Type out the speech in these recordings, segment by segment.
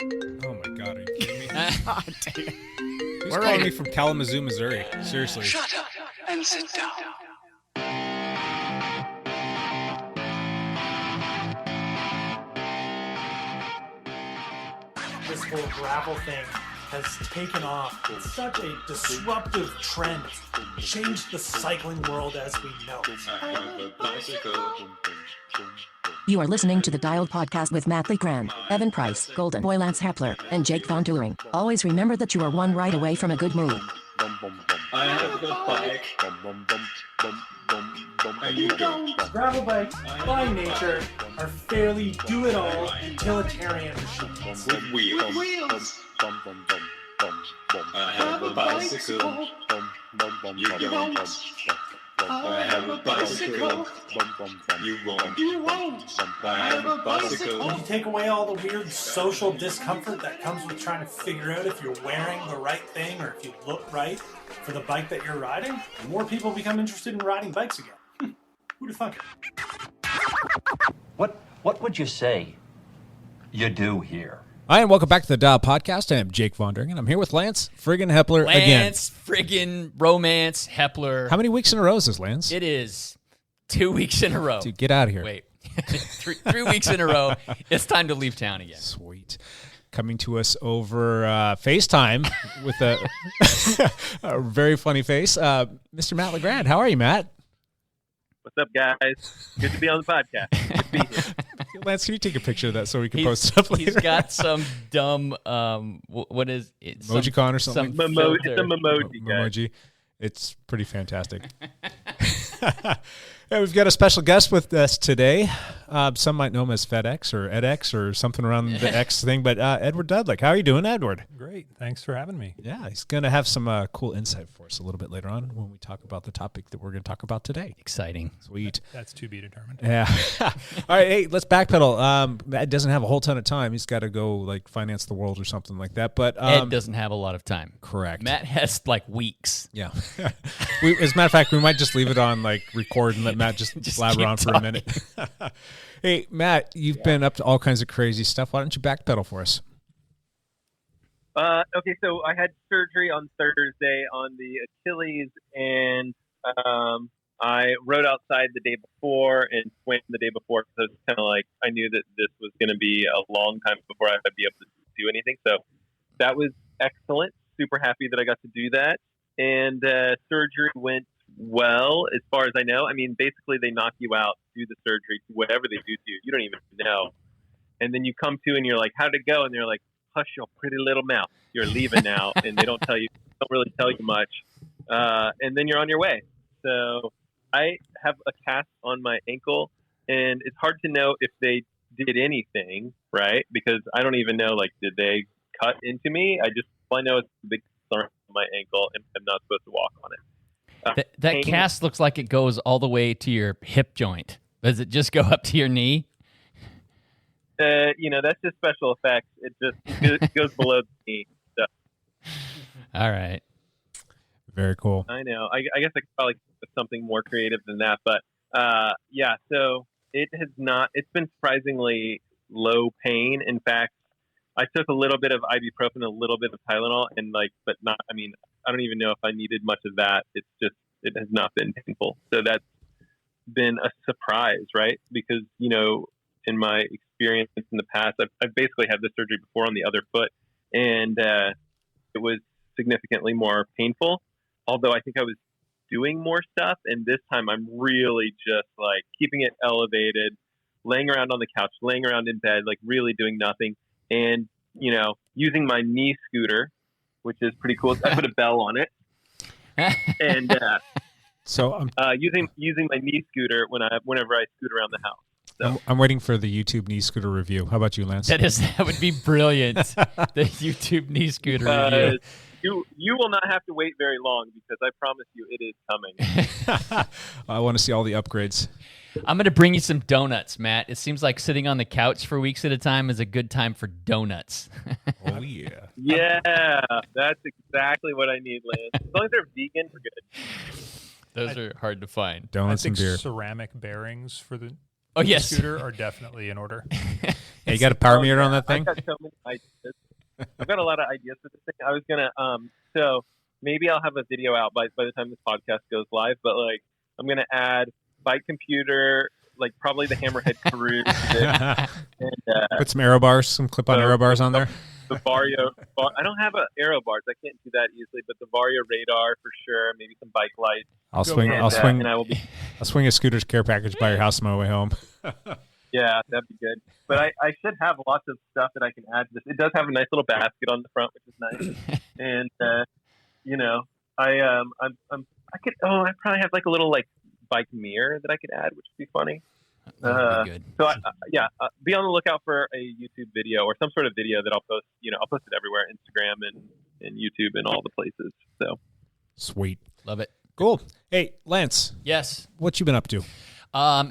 Oh my God, are you kidding me? God damn. Who's calling me from Kalamazoo, Missouri? Seriously. Shut up and sit down. This whole gravel thing has taken off. It's such a disruptive trend. Changed the cycling world as we know it. You are listening to the Dialed Podcast with Matt Legrand, Evan Price, Golden Boy Lance Hepler, and Jake Von Turing. Always remember that you are one ride away from a good move. I have a bike. Gravel bikes, by nature, are fairly do-it-all utilitarian machines. With wheels. I have a bicycle. You don't. I have a bicycle. You won't. I have a bicycle. You take away all the weird social discomfort that comes with trying to figure out if you're wearing the right thing or if you look right for the bike that you're riding, more people become interested in riding bikes again. Who'd have thunk it? What would you say you do here? Hi, and welcome back to the Dial Podcast. I am Jake Von Turing, and I'm here with Lance friggin' Hepler again. Lance friggin' Romance Hepler. How many weeks in a row is this, Lance? It is 2 weeks in a row. Dude, get out of here. Wait, three weeks in a row. It's time to leave town again. Sweet. Coming to us over FaceTime with a very funny face, Mr. Matt Legrand. How are you, Matt? What's up, guys? Good to be on the podcast. Good to be here. Lance, can you take a picture of that so we can post stuff later? He's got some dumb, what is it? Emojicon or something? It's a memoji, guys. Memoji. It's pretty fantastic. Yeah, we've got a special guest with us today. Some might know him as FedEx or EdX or something around the X thing, but Edward Dudlick. How are you doing, Edward? Great. Thanks for having me. Yeah, he's going to have some cool insight for us a little bit later on when we talk about the topic that we're going to talk about today. Exciting. Sweet. That's to be determined. Yeah. All right, hey, let's backpedal. Matt doesn't have a whole ton of time. He's got to go like finance the world or something like that. But Ed doesn't have a lot of time. Correct. Matt has like weeks. Yeah. As a matter of fact, we might just leave it on like record and let Matt just blabber on for a minute. Hey, Matt, you've been up to all kinds of crazy stuff. Why don't you backpedal for us? Okay, so I had surgery on Thursday on the Achilles, and I rode outside the day before and swam the day before because I was kind of like, I knew that this was going to be a long time before I'd be able to do anything. So that was excellent. Super happy that I got to do that. And surgery went well, as far as I know. I mean, basically they knock you out, do the surgery, whatever they do to you. You don't even know. And then you come to and you're like, how'd it go? And they're like, hush your pretty little mouth. You're leaving now. And they don't really tell you much. And then you're on your way. So I have a cast on my ankle, and it's hard to know if they did anything, right? Because I don't even know, like, did they cut into me? I know it's a big thorn on my ankle, and I'm not supposed to walk on it. That cast looks like it goes all the way to your hip joint. Does it just go up to your knee? That's just special effects. It goes below the knee. So. All right. Very cool. I know. I guess I could probably do something more creative than that, but yeah. So it's been surprisingly low pain. In fact, I took a little bit of ibuprofen, a little bit of Tylenol, but not. I mean, I don't even know if I needed much of that. It has not been painful. So that's been a surprise, right? Because in my experience in the past, I've basically had this surgery before on the other foot, and it was significantly more painful. Although I think I was doing more stuff, and this time I'm really just like keeping it elevated, laying around on the couch, laying around in bed, like really doing nothing, and using my knee scooter, which is pretty cool. I put a bell on it, and so I'm using my knee scooter whenever I scoot around the house. So. I'm waiting for the YouTube knee scooter review. How about you, Lance? That would be brilliant. The YouTube knee scooter review. You will not have to wait very long because I promise you it is coming. I want to see all the upgrades. I'm going to bring you some donuts, Matt. It seems like sitting on the couch for weeks at a time is a good time for donuts. Oh, yeah. Yeah, that's exactly what I need, Lance. As long as they're vegan, we're good. Those are hard to find. Donuts and beer. Ceramic bearings for the yes. scooter are definitely in order. Hey, you got a power meter on that thing? I've got so many ideas. I've got a lot of ideas for this thing. I was gonna so maybe I'll have a video out by the time this podcast goes live. But like, I'm gonna add bike computer, like probably the Hammerhead Cruise, and Put some aero bars, some clip-on aero bars on there. The Vario. I don't have aero bars. I can't do that easily. But the Vario radar for sure. Maybe some bike lights. I'll swing And I will be. I'll swing a scooter's care package by your house on my way home. Yeah, that'd be good. But I should have lots of stuff that I can add to this. It does have a nice little basket on the front, which is nice. And you know, I probably have like a little like bike mirror that I could add, which would be funny. That'd be good. So be on the lookout for a YouTube video or some sort of video that I'll post. You know, I'll post it everywhere, Instagram and YouTube and all the places. So sweet, love it. Cool. Hey, Lance. Yes. What you been up to?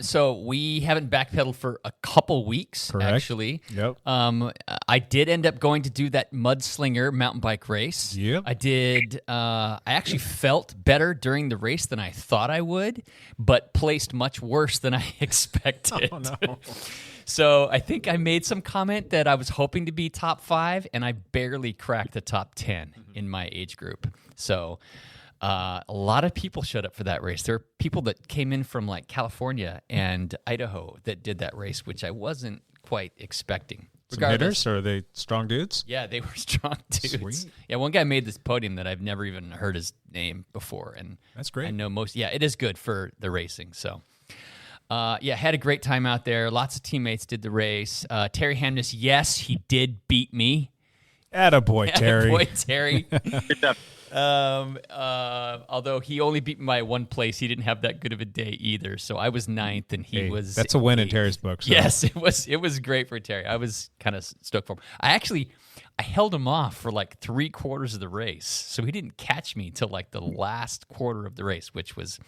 So we haven't backpedaled for a couple weeks, Correct. actually. Yep. I did end up going to do that Mudslinger mountain bike race. Yep. I did. I actually felt better during the race than I thought I would, but placed much worse than I expected. Oh, no. So I think I made some comment that I was hoping to be top 5, and I barely cracked the top 10 in my age group. So a lot of people showed up for that race. There were people that came in from like California and Idaho that did that race, which I wasn't quite expecting. Some hitters, or are they strong dudes? Yeah, they were strong dudes. Sweet. Yeah, one guy made this podium that I've never even heard his name before, and that's great. I know most. Yeah, it is good for the racing. So, had a great time out there. Lots of teammates did the race. Terry Hamness, yes, he did beat me. Attaboy, Terry. Attaboy, Terry. Good job. Although he only beat me by one place, he didn't have that good of a day either. So I was 9th, and he was. That's a win in Terry's book. So. Yes, it was. It was great for Terry. I was kind of stoked for him. I held him off for like 3/4 of the race, so he didn't catch me till like the last quarter of the race, which was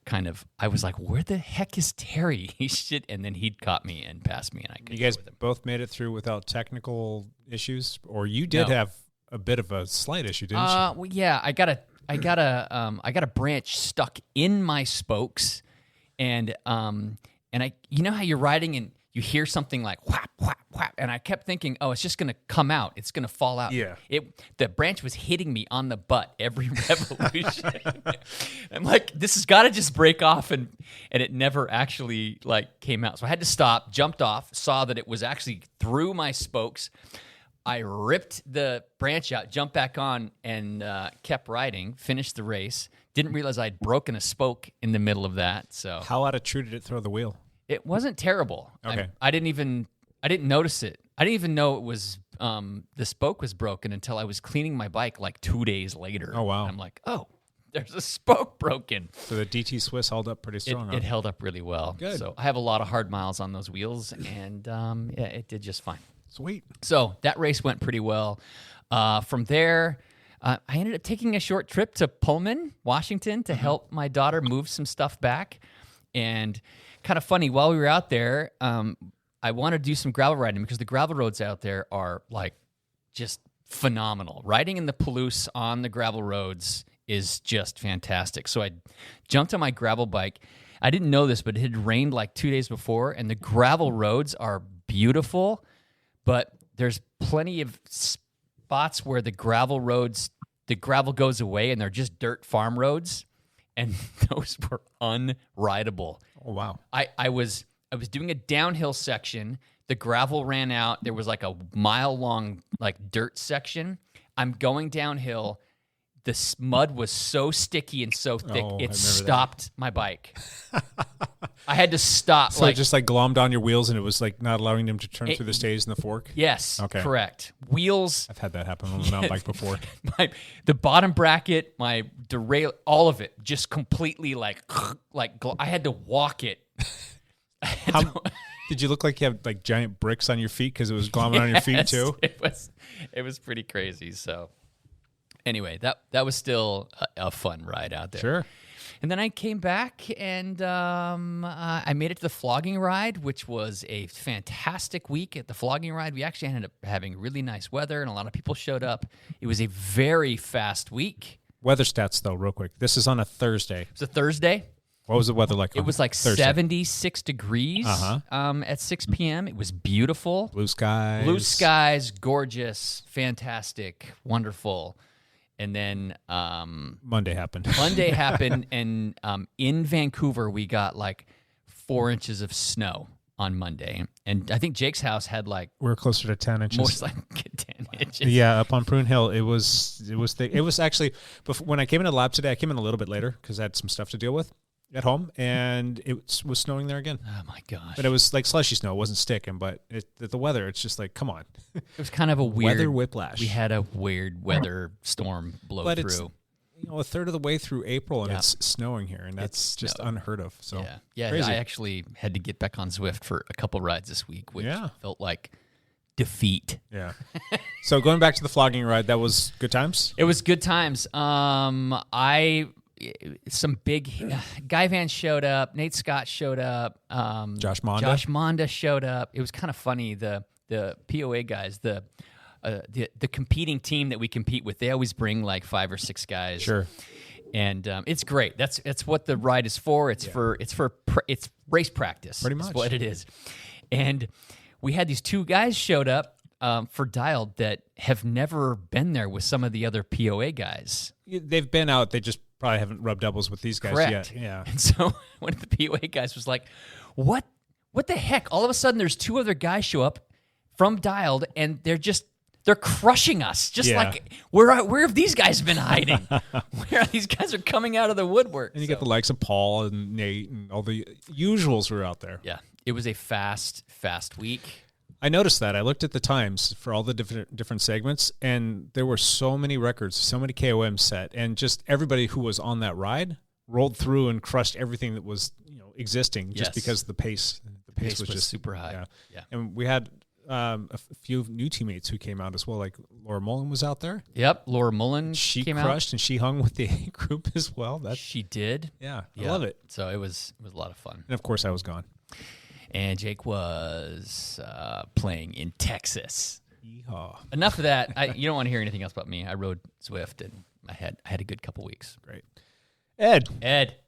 kind of. I was like, "Where the heck is Terry?" He shit, and then he'd caught me and passed me, and I could. You guys both made it through without technical issues, or you did have a bit of a slight issue, didn't you? Well, yeah, I got a branch stuck in my spokes, and you know how you're riding and you hear something like whap whap whap, and I kept thinking, oh, it's just gonna come out, it's gonna fall out. Yeah. The branch was hitting me on the butt every revolution. I'm like, this has got to just break off, and it never actually like came out. So I had to stop, jumped off, saw that it was actually through my spokes. I ripped the branch out, jumped back on, and kept riding, finished the race. Didn't realize I'd broken a spoke in the middle of that. So how out of true did it throw the wheel? It wasn't terrible. Okay. I didn't notice it. I didn't even know it was the spoke was broken until I was cleaning my bike like 2 days later. Oh, wow. And I'm like, oh, there's a spoke broken. So the DT Swiss held up pretty strong. It held up really well. Good. So I have a lot of hard miles on those wheels, and it did just fine. Sweet. So that race went pretty well. From there, I ended up taking a short trip to Pullman, Washington, to help my daughter move some stuff back. And kind of funny, while we were out there, I wanted to do some gravel riding because the gravel roads out there are like just phenomenal. Riding in the Palouse on the gravel roads is just fantastic. So I jumped on my gravel bike. I didn't know this, but it had rained like 2 days before, and the gravel roads are beautiful. But there's plenty of spots where the gravel goes away and they're just dirt farm roads, and those were unrideable. Oh, wow. I was doing a downhill section. The gravel ran out. There was like a mile-long like dirt section. I'm going downhill. The mud was so sticky and so thick, it stopped my bike. I had to stop. So it just like glommed on your wheels, and it was like not allowing them to turn through the stays in the fork? Yes, okay. Correct. Wheels. I've had that happen on a mountain bike before. The bottom bracket, my derail, all of it just completely like I had to walk it. Did you look like you had like giant bricks on your feet because it was glomming on your feet too? It was pretty crazy. So anyway, that was still a fun ride out there. Sure. And then I came back and I made it to the flogging ride, which was a fantastic week at the flogging ride. We actually ended up having really nice weather, and a lot of people showed up. It was a very fast week. Weather stats, though, real quick. This is on a Thursday. It's a Thursday. What was the weather like? It was like Thursday? 76 degrees Uh-huh. at 6 p.m. It was beautiful. Blue skies. Blue skies, gorgeous, fantastic, wonderful. And then Monday happened. Monday happened, and in Vancouver, we got like 4 inches of snow on Monday. And I think Jake's house had like We're closer to 10 inches. most like 10 inches. Yeah, up on Prune Hill, it was thick. It was actually when I came into the lab today. I came in a little bit later because I had some stuff to deal with at home, and it was snowing there again. Oh my gosh! But it was like slushy snow. It wasn't sticking, but the weather, it's just like, come on. It was kind of a weird Weather whiplash. We had a weird weather storm blow But through. it's a third of the way through April, and Yeah. it's snowing here, and that's just unheard of. So yeah. crazy. I actually had to get back on Zwift for a couple rides this week, which Yeah. felt like defeat. Yeah. So going back to the flogging ride, that was good times. It was good times. Some big Guy Van showed up. Nate Scott showed up. Josh Monda. Josh Monda showed up. It was kind of funny. The POA guys, the competing team that we compete with, they always bring like 5 or 6 guys. Sure. And it's great. That's what the ride is for. It's it's race practice. Pretty Is much. what it is. And we had these 2 guys showed up for Dialed that have never been there with some of the other POA guys. They've been out. They just probably haven't rubbed doubles with these guys Correct. yet. Yeah. And so one of the POA guys was like, "What the heck?" All of a sudden, there's 2 other guys show up from Dialed, and they're crushing us. Just Yeah. like where have these guys been hiding? Where these guys are coming out of the woodwork? And you get the likes of Paul and Nate and all the usuals were out there. Yeah, it was a fast week. I noticed that. I looked at the times for all the different segments, and there were so many records, so many KOMs set, and just everybody who was on that ride rolled through and crushed everything that was existing just Yes. because the pace Pace was just super high. Yeah. And we had a few new teammates who came out as well. Like Laura Mullen was out there. Yep, Laura Mullen She came crushed and she hung with the A group as well. out. That's She did. I Yeah. love it. So it was a lot of fun. And of course, I was gone. And Jake was playing in Texas. Yeehaw. Enough of that. You don't want to hear anything else about me. I rode Zwift, and I had a good couple weeks. Great. Ed,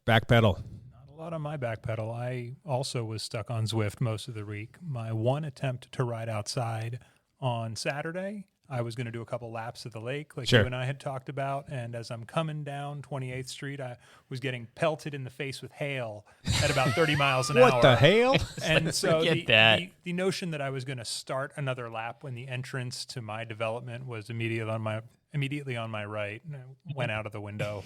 backpedal. Not a lot on my back pedal. I also was stuck on Zwift most of the week. My one attempt to ride outside on Saturday, I was going to do a couple laps of the lake like Sure. you and I had talked about. And as I'm coming down 28th Street, I was getting pelted in the face with hail at about 30 miles an hour. What the hell? And so Forget that. the notion that I was going to start another lap when the entrance to my development was immediately on my right, went out of the window.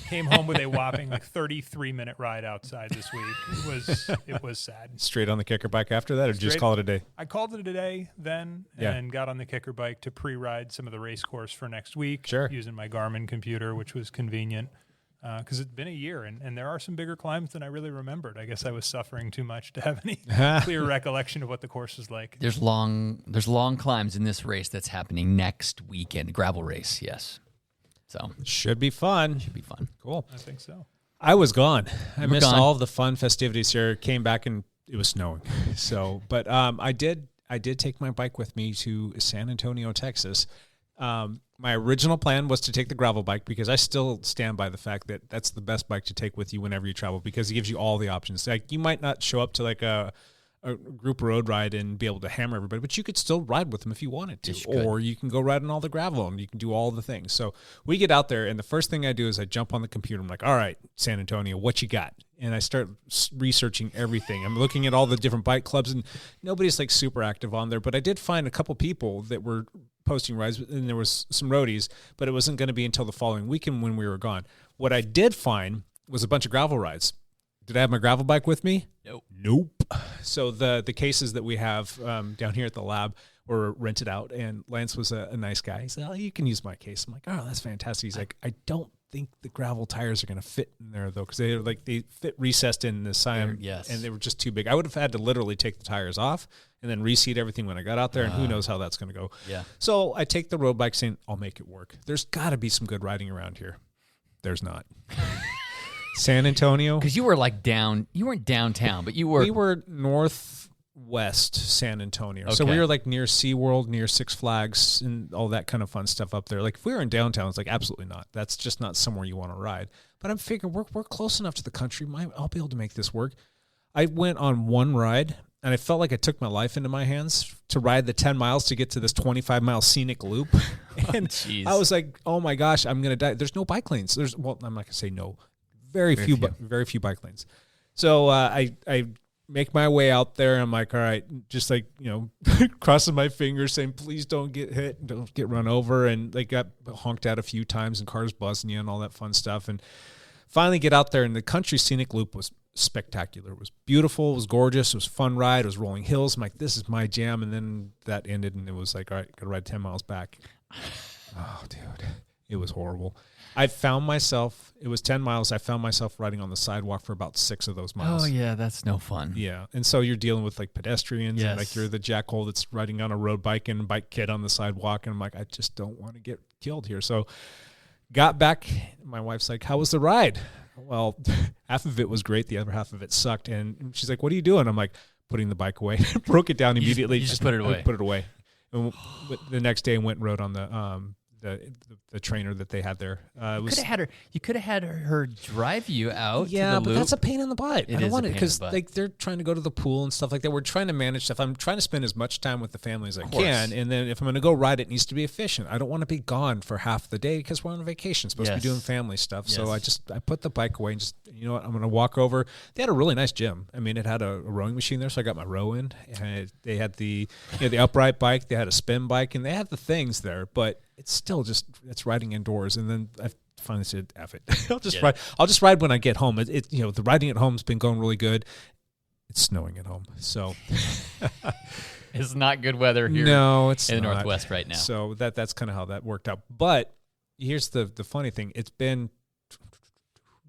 Came home with a whopping 33-minute ride outside this week. It was sad. Straight on the kicker bike after that, or just Straight- call it a day? I called it a day then Yeah. and got on the kicker bike to pre-ride some of the race course for next week. Sure. Using my Garmin computer, which was convenient. Because it's been a year, and there are some bigger climbs than I really remembered. I guess I was suffering too much to have any clear recollection of what the course was like. There's long climbs in this race that's happening next weekend. Gravel race, yes. So Should be fun. should be fun. Cool. I think so. I was gone. I missed gone. all of the fun festivities here. Came back and it was snowing. So, but I did take my bike with me to San Antonio, Texas. My original plan was to take the gravel bike because I still stand by the fact that that's the best bike to take with you whenever you travel because it gives you all the options. Like you might not show up to like a group road ride and be able to hammer everybody, but you could still ride with them if you wanted to, Yes, you could. or you can go ride on all the gravel and you can do all the things. So we get out there and the first thing I do is I jump on the computer. I'm like, all right, San Antonio, what you got? And I start researching everything. I'm looking at all the different bike clubs and nobody's like super active on there, but I did find a couple people that were posting rides and there was some roadies, but it wasn't going to be until the following weekend when we were gone. What I did find was a bunch of gravel rides. Did I have my gravel bike with me? Nope. So the cases that we have down here at the lab were rented out, and Lance was a nice guy. He said, "Oh, you can use my case." I'm like, "Oh, that's fantastic." He's like, "I don't think the gravel tires are going to fit in there though, because they fit recessed in the side, Yes. and they were just too big. I would have had to literally take the tires off and then reseat everything when I got out there, and who knows how that's going to go." Yeah. So I take the road bike, saying, "I'll make it work." There's got to be some good riding around here. There's not. San Antonio. Because you were like you weren't downtown, but you were. We were northwest San Antonio. So Okay. we were like near SeaWorld, near Six Flags, and all that kind of fun stuff up there. Like if we were in downtown, it's like absolutely not. That's just not somewhere you want to ride. but I'm figuring we're close enough to the country. I'll be able to make this work. I went on one ride, and I felt like I took my life into my hands to ride the 10 miles to get to this 25-mile scenic loop. And I was like, oh my gosh, I'm going to die. There's no bike lanes. I'm not going to say no. Very few bike lanes. So I make my way out there. And I'm like, all right, just like, crossing my fingers saying, please don't get hit, don't get run over. And they got honked at a few times and cars buzzing you and all that fun stuff. And finally get out there, and the country scenic loop was spectacular. It was beautiful. It was gorgeous. It was a fun ride. It was rolling hills. I'm like, this is my jam. And then that ended, and it was like, all right, got to ride 10 miles back. Oh, dude, it was horrible. I found myself, it was 10 miles. I found myself riding on the sidewalk for about 6 of those miles. Oh, yeah, that's no fun. Yeah. And so you're dealing with like pedestrians, and like you're the jackhole that's riding on a road bike and bike kid on the sidewalk. And I'm like, I just don't want to get killed here. So got back. My wife's like, how was the ride? Well, half of it was great. The other half of it sucked. And she's like, what are you doing? I'm like, putting the bike away. Broke it down immediately. You just put it away. Put it away. And the next day I went and rode on the trainer that they had there. You could have had her drive you out. Yeah, to the but loop. that's a pain in the butt. I don't want it because butt. like they're trying to go to the pool and stuff like that. We're trying to manage stuff. I'm trying to spend as much time with the family as I can, and then if I'm going to go ride, it needs to be efficient. I don't want to be gone for half the day because we're on vacation, supposed to be doing family stuff. Yes. So I put the bike away and just I'm going to walk over. They had a really nice gym. I mean, it had a rowing machine there, so I got my row in. And they had the the upright bike. They had a spin bike, and they had the things there, but it's still it's riding indoors. And then I finally said, F it. I'll just ride when I get home. The riding at home's been going really good. It's snowing at home. So it's not good weather here it's in the not. Northwest right now. So that's kind of how that worked out. But here's the funny thing. It's been,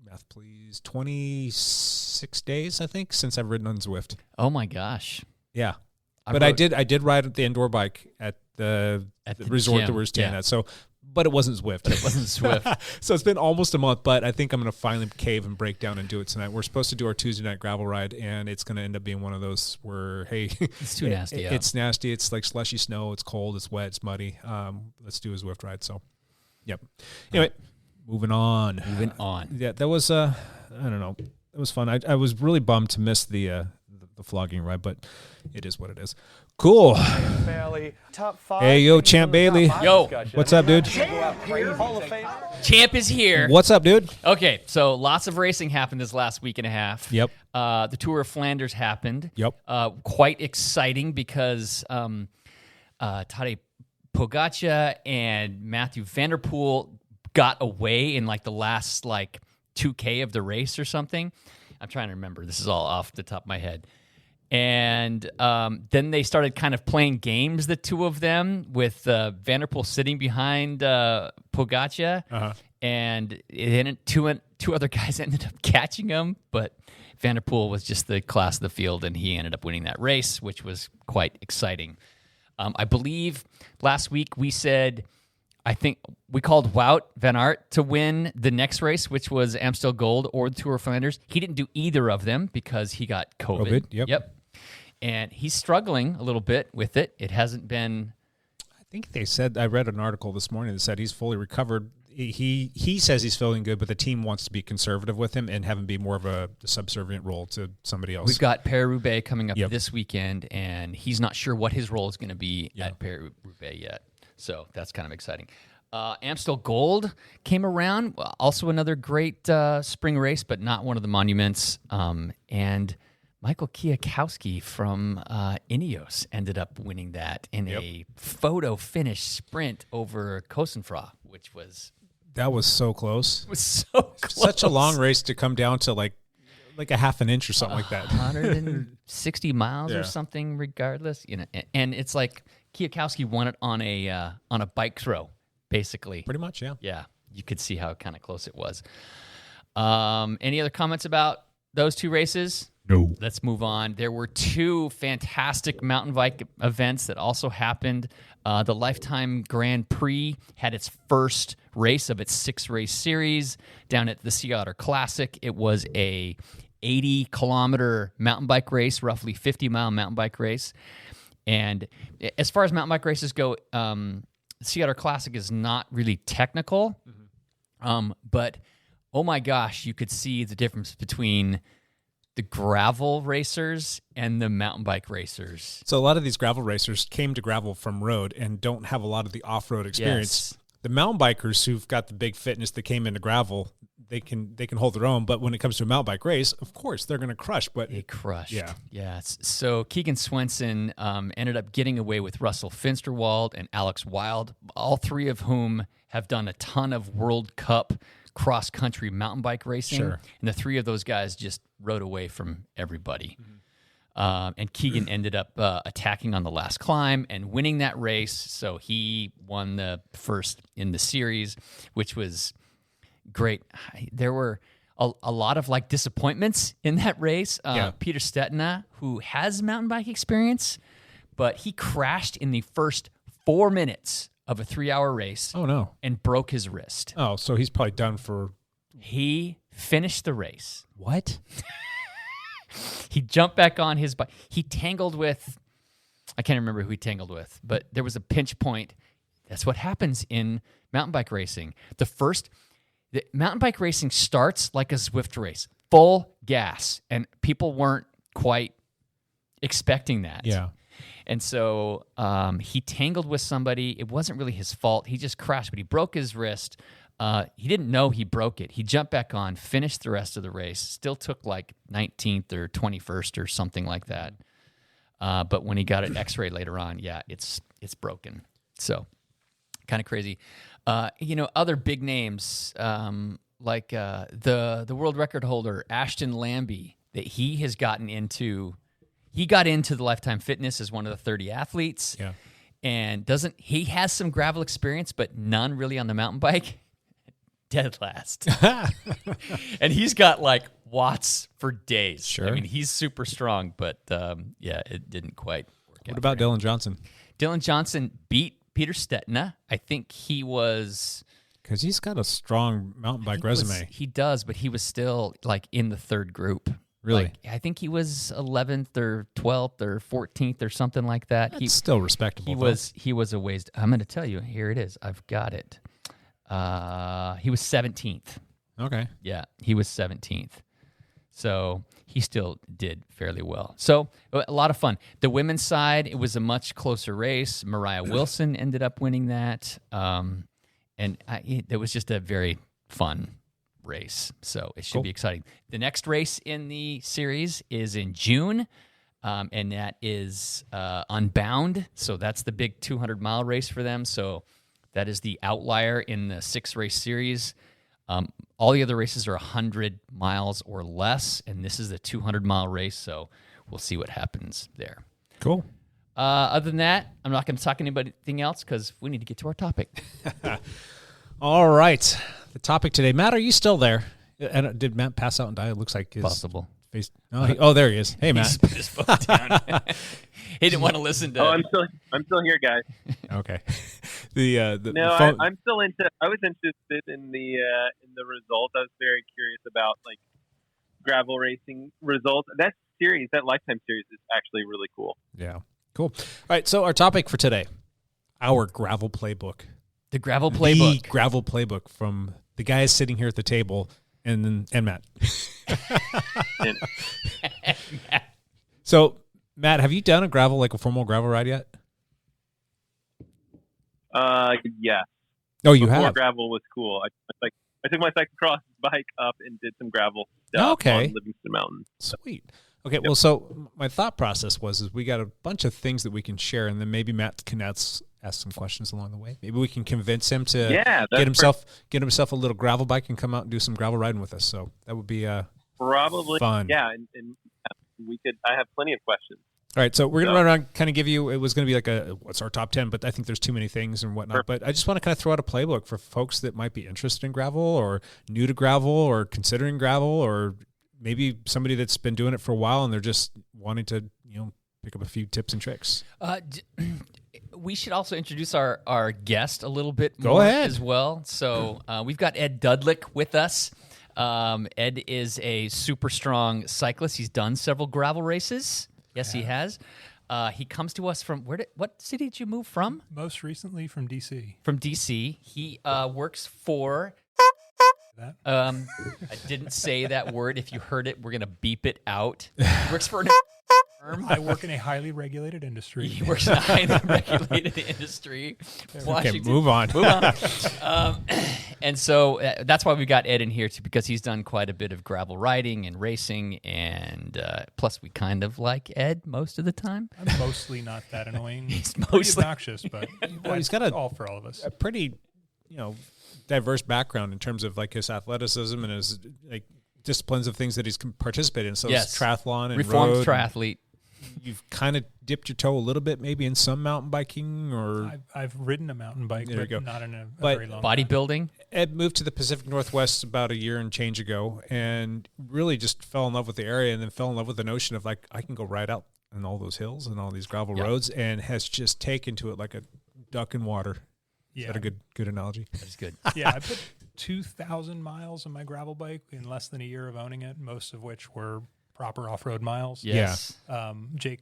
math please, 26 days, I think, since I've ridden on Zwift. Oh my gosh. Yeah. I did ride the indoor bike at the resort gym. that we're staying at. So, but it wasn't Zwift. So it's been almost a month, but I think I'm going to finally cave and break down and do it tonight. We're supposed to do our Tuesday night gravel ride, and it's going to end up being one of those where, hey, it's too nasty. It's nasty. It's like slushy snow. It's cold. It's wet. It's muddy. Let's do a Zwift ride. So, yep. Anyway, moving on. Yeah, that was I don't know. It was fun. I was really bummed to miss the flogging ride, but it is what it is. Cool. Hey, yo, Champ Bailey. Yo. What's up, dude? Champ is here. What's up, dude? Okay, so lots of racing happened this last week and a half. Yep. The Tour of Flanders happened. Yep. Quite exciting because Tadej Pogačar and Matthew Van Der Poel got away in like the last 2K of the race or something. I'm trying to remember. This is all off the top of my head. And then they started kind of playing games, the two of them, with Van Der Poel sitting behind Pogačar. And two other guys ended up catching him, but Van Der Poel was just the class of the field, and he ended up winning that race, which was quite exciting. I believe last week we said, I think we called Wout van Aert to win the next race, which was Amstel Gold or the Tour of Flanders. He didn't do either of them because he got COVID. Yep. And he's struggling a little bit with it. It hasn't been... I think they said, I read an article this morning that said he's fully recovered. He says he's feeling good, but the team wants to be conservative with him and have him be more of a subservient role to somebody else. We've got Paris-Roubaix coming up this weekend, and he's not sure what his role is going to be at Paris-Roubaix yet. So that's kind of exciting. Amstel Gold came around, also another great spring race, but not one of the monuments. And Michael Kwiatkowski from Ineos ended up winning that in a photo finish sprint over Kosenfra, which was... That was so close. It was so close. Such a long race to come down to like a half an inch or something like that. 160 miles or something, regardless. And it's like Kwiatkowski won it on a bike throw, basically. Pretty much, yeah. Yeah, you could see how kind of close it was. Any other comments about those two races? No. Let's move on. There were two fantastic mountain bike events that also happened. The Lifetime Grand Prix had its first race of its 6-race series down at the Sea Otter Classic. It was a 80-kilometer mountain bike race, roughly 50-mile mountain bike race. And as far as mountain bike races go, the Sea Otter Classic is not really technical, but oh my gosh, you could see the difference between the gravel racers and the mountain bike racers. So a lot of these gravel racers came to gravel from road and don't have a lot of the off-road experience. Yes. The mountain bikers who've got the big fitness that came into gravel, they can hold their own. But when it comes to a mountain bike race, of course they're going to crush. But It crushed. Yeah. Yes. So Keegan Swenson ended up getting away with Russell Finsterwald and Alex Wild, all three of whom have done a ton of World Cup cross-country mountain bike racing. Sure. And the three of those guys just rode away from everybody. And Keegan ended up attacking on the last climb and winning that race. So he won the first in the series, which was great. There were a lot of like disappointments in that race. Peter Stetina, who has mountain bike experience, but he crashed in the first 4 minutes of a 3-hour race. Oh, no. And broke his wrist. Oh, so he's probably done for... He finished the race. What? He jumped back on his bike. He tangled with, I can't remember who he tangled with, but there was a pinch point. That's what happens in mountain bike racing. The mountain bike racing starts like a Zwift race, full gas, and people weren't quite expecting that. Yeah. And so he tangled with somebody. It wasn't really his fault. He just crashed, but he broke his wrist. He didn't know he broke it. He jumped back on, finished the rest of the race, still took like 19th or 21st or something like that. But when he got an x-ray later on, yeah, it's broken. So kind of crazy. Other big names like the world record holder, Ashton Lambie, that he has gotten into. He got into the Lifetime Fitness as one of the 30 athletes. Yeah. And he has some gravel experience, but none really on the mountain bike. Dead last. And he's got like watts for days. Sure. I mean, he's super strong, but it didn't quite work out. What about Dylan Johnson? Dylan Johnson beat Peter Stetina. I think he was... Because he's got a strong mountain bike resume. He does, but he was still like in the third group. Really? Like, I think he was 11th or 12th or 14th or something like that. That's still respectable. He was a ways. I'm going to tell you. Here it is. I've got it. He was 17th. Okay. Yeah, he was 17th. So he still did fairly well. So a lot of fun. The women's side, it was a much closer race. Mariah Wilson ended up winning that. It was just a very fun race. So it should be exciting. The next race in the series is in June, and that is Unbound. So that's the big 200-mile race for them. So that is the outlier in the 6-race series. All the other races are 100 miles or less, and this is a 200-mile race, so we'll see what happens there. Cool. Other than that, I'm not going to talk anything else because we need to get to our topic. All right. The topic today. Matt, are you still there? And did Matt pass out and die? It looks like his Possible. face. Oh, there he is. Hey, Matt. He put his phone down. He didn't want to listen to. Oh, I'm still here, guys. Okay. I'm still into. I was interested in the results. I was very curious about like gravel racing results. That Lifetime series is actually really cool. Yeah. Cool. All right. So our topic for today, our gravel playbook. The gravel playbook. The gravel playbook from the guys sitting here at the table and Matt. So, Matt, have you done a formal gravel ride yet? Yeah. Oh, you Before have? Gravel was cool. I took my cyclocross bike up and did some gravel stuff on Livingston Mountain. Sweet. Okay, well, so my thought process is we got a bunch of things that we can share, and then maybe Matt can ask some questions along the way. Maybe we can convince him to get himself a little gravel bike and come out and do some gravel riding with us. So that would be probably fun. Yeah, and we could. I have plenty of questions. All right, so we're going to run around, kind of give you, it was going to be like what's our top 10, but I think there's too many things and whatnot. Perfect. But I just want to kind of throw out a playbook for folks that might be interested in gravel or new to gravel or considering gravel, or maybe somebody that's been doing it for a while and they're just wanting to, pick up a few tips and tricks. We should also introduce our guest a little bit Go more ahead. as well. So we've got Ed Dudlick with us. Ed is a super strong cyclist. He's done several gravel races. Yes, he has. He comes to us from what city did you move from? Most recently from DC. From DC. He works for That. I didn't say that word. If you heard it, we're going to beep it out. Works for an firm. I work in a highly regulated industry. He works in a highly regulated industry. Okay, Washington. move on. Move on. And so that's why we got Ed in here too, because he's done quite a bit of gravel riding and racing, and plus we kind of like Ed most of the time. I'm mostly not that annoying. He's Pretty mostly obnoxious, but Well, he's got a- all for all of us. A pretty, diverse background in terms of like his athleticism and his like disciplines of things that he's participated in. So Yes. it's triathlon and reformed road. triathlete. You've kind of dipped your toe a little bit, maybe in some mountain biking or I've ridden a mountain bike, There you but go. not in a But very long time. Bodybuilding. Ed moved to the Pacific Northwest about a year and change ago and really just fell in love with the area and then fell in love with the notion of like, I can go ride out in all those hills and all these gravel Yeah. roads, and has just taken to it like a duck in water. Is Yeah. that a good analogy? That's good. Yeah, I put 2,000 miles on my gravel bike in less than a year of owning it, most of which were proper off-road miles. Yes. Jake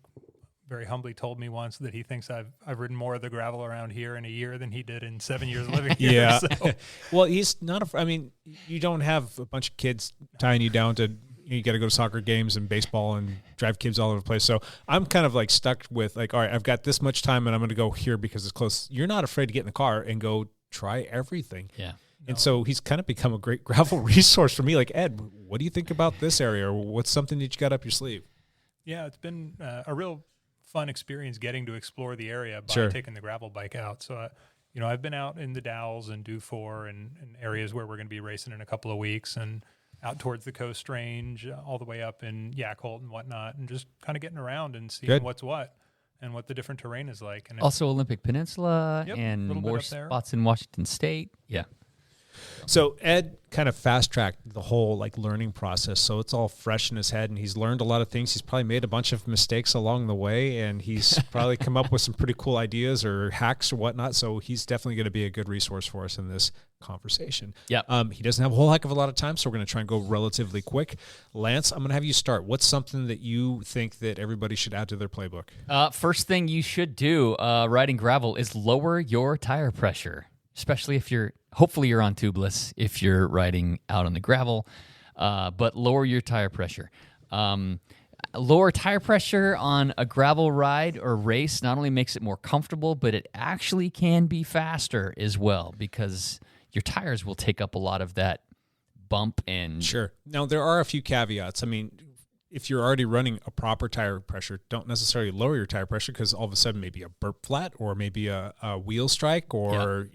very humbly told me once that he thinks I've ridden more of the gravel around here in a year than he did in 7 years living here. Yeah. So, Well, he's not. I mean, you don't have a bunch of kids tying you down to. You got to go to soccer games and baseball and drive kids all over the place. So I'm kind of like stuck with like, all right, I've got this much time and I'm going to go here because it's close. You're not afraid to get in the car and go try everything. Yeah. And so he's kind of become a great gravel resource for me. Like, Ed, what do you think about this area? Or what's something that you got up your sleeve? yeah, it's been a real fun experience getting to explore the area by Sure. taking the gravel bike out. So, I've been out in the Dalles and Dufour and areas where we're going to be racing in a couple of weeks, and out towards the Coast Range, all the way up in Yakult and whatnot, and just kind of getting around and seeing Good. what's what and what the different terrain is like. And it's- Also Olympic Peninsula Yep, and little bit more up there. spots in Washington State. Yeah. So Ed kind of fast-tracked the whole like learning process. So it's all fresh in his head, and he's learned a lot of things. He's probably made a bunch of mistakes along the way, and he's probably come up with some pretty cool ideas or hacks or whatnot. So he's definitely going to be a good resource for us in this conversation. Yep. He doesn't have a whole heck of a lot of time, so we're going to try and go relatively quick. Lance, I'm going to have you start. What's something that you think that everybody should add to their playbook? First thing you should do riding gravel is lower your tire pressure, especially if hopefully you're on tubeless if you're riding out on the gravel, but lower your tire pressure. Lower tire pressure on a gravel ride or race not only makes it more comfortable, but it actually can be faster as well because your tires will take up a lot of that bump and Sure. Now, there are a few caveats. I mean, if you're already running a proper tire pressure, don't necessarily lower your tire pressure because all of a sudden maybe a burp flat or maybe a wheel strike or,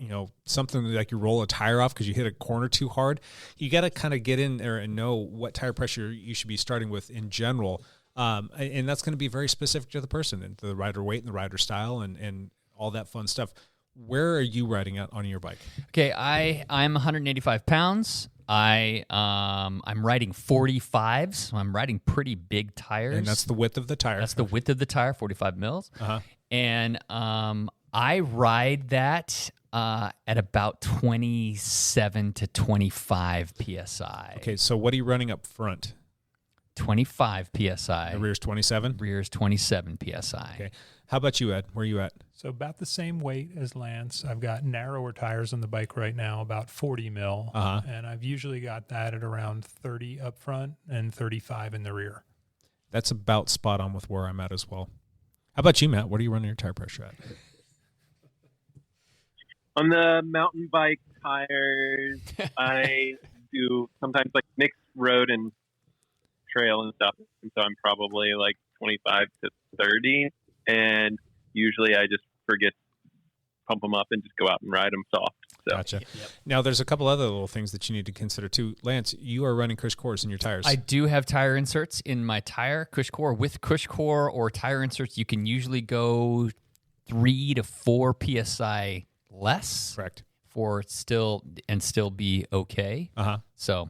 something like you roll a tire off because you hit a corner too hard. You got to kind of get in there and know what tire pressure you should be starting with in general. And that's going to be very specific to the person and the rider weight and the rider style and all that fun stuff. Where are you riding out on your bike? Okay, I'm 185 pounds. I'm riding 45s, so I'm riding pretty big tires. And that's the width of the tire. That's the width of the tire, 45 mils. Uh-huh. And I ride that at about 27 to 25 psi. Okay, so what are you running up front? 25 psi. The rear's 27? Rear's 27 psi. Okay. How about you, Ed? Where are you at? So about the same weight as Lance. I've got narrower tires on the bike right now, about 40 mil. Uh-huh. And I've usually got that at around 30 up front and 35 in the rear. That's about spot on with where I'm at as well. How about you, Matt? What are you running your tire pressure at? On the mountain bike tires, I do sometimes like mixed road and trail and stuff. And so I'm probably like 25 to 30. And usually I just forget to pump them up and just go out and ride them soft. So. Gotcha. Now, there's a couple other little things that you need to consider too. Lance, you are running Cush cores in your tires. I do have tire inserts in my tire, Cush core. With Cush core or tire inserts, you can usually go 3 to 4 psi less. Correct. For still be okay. Uh-huh. So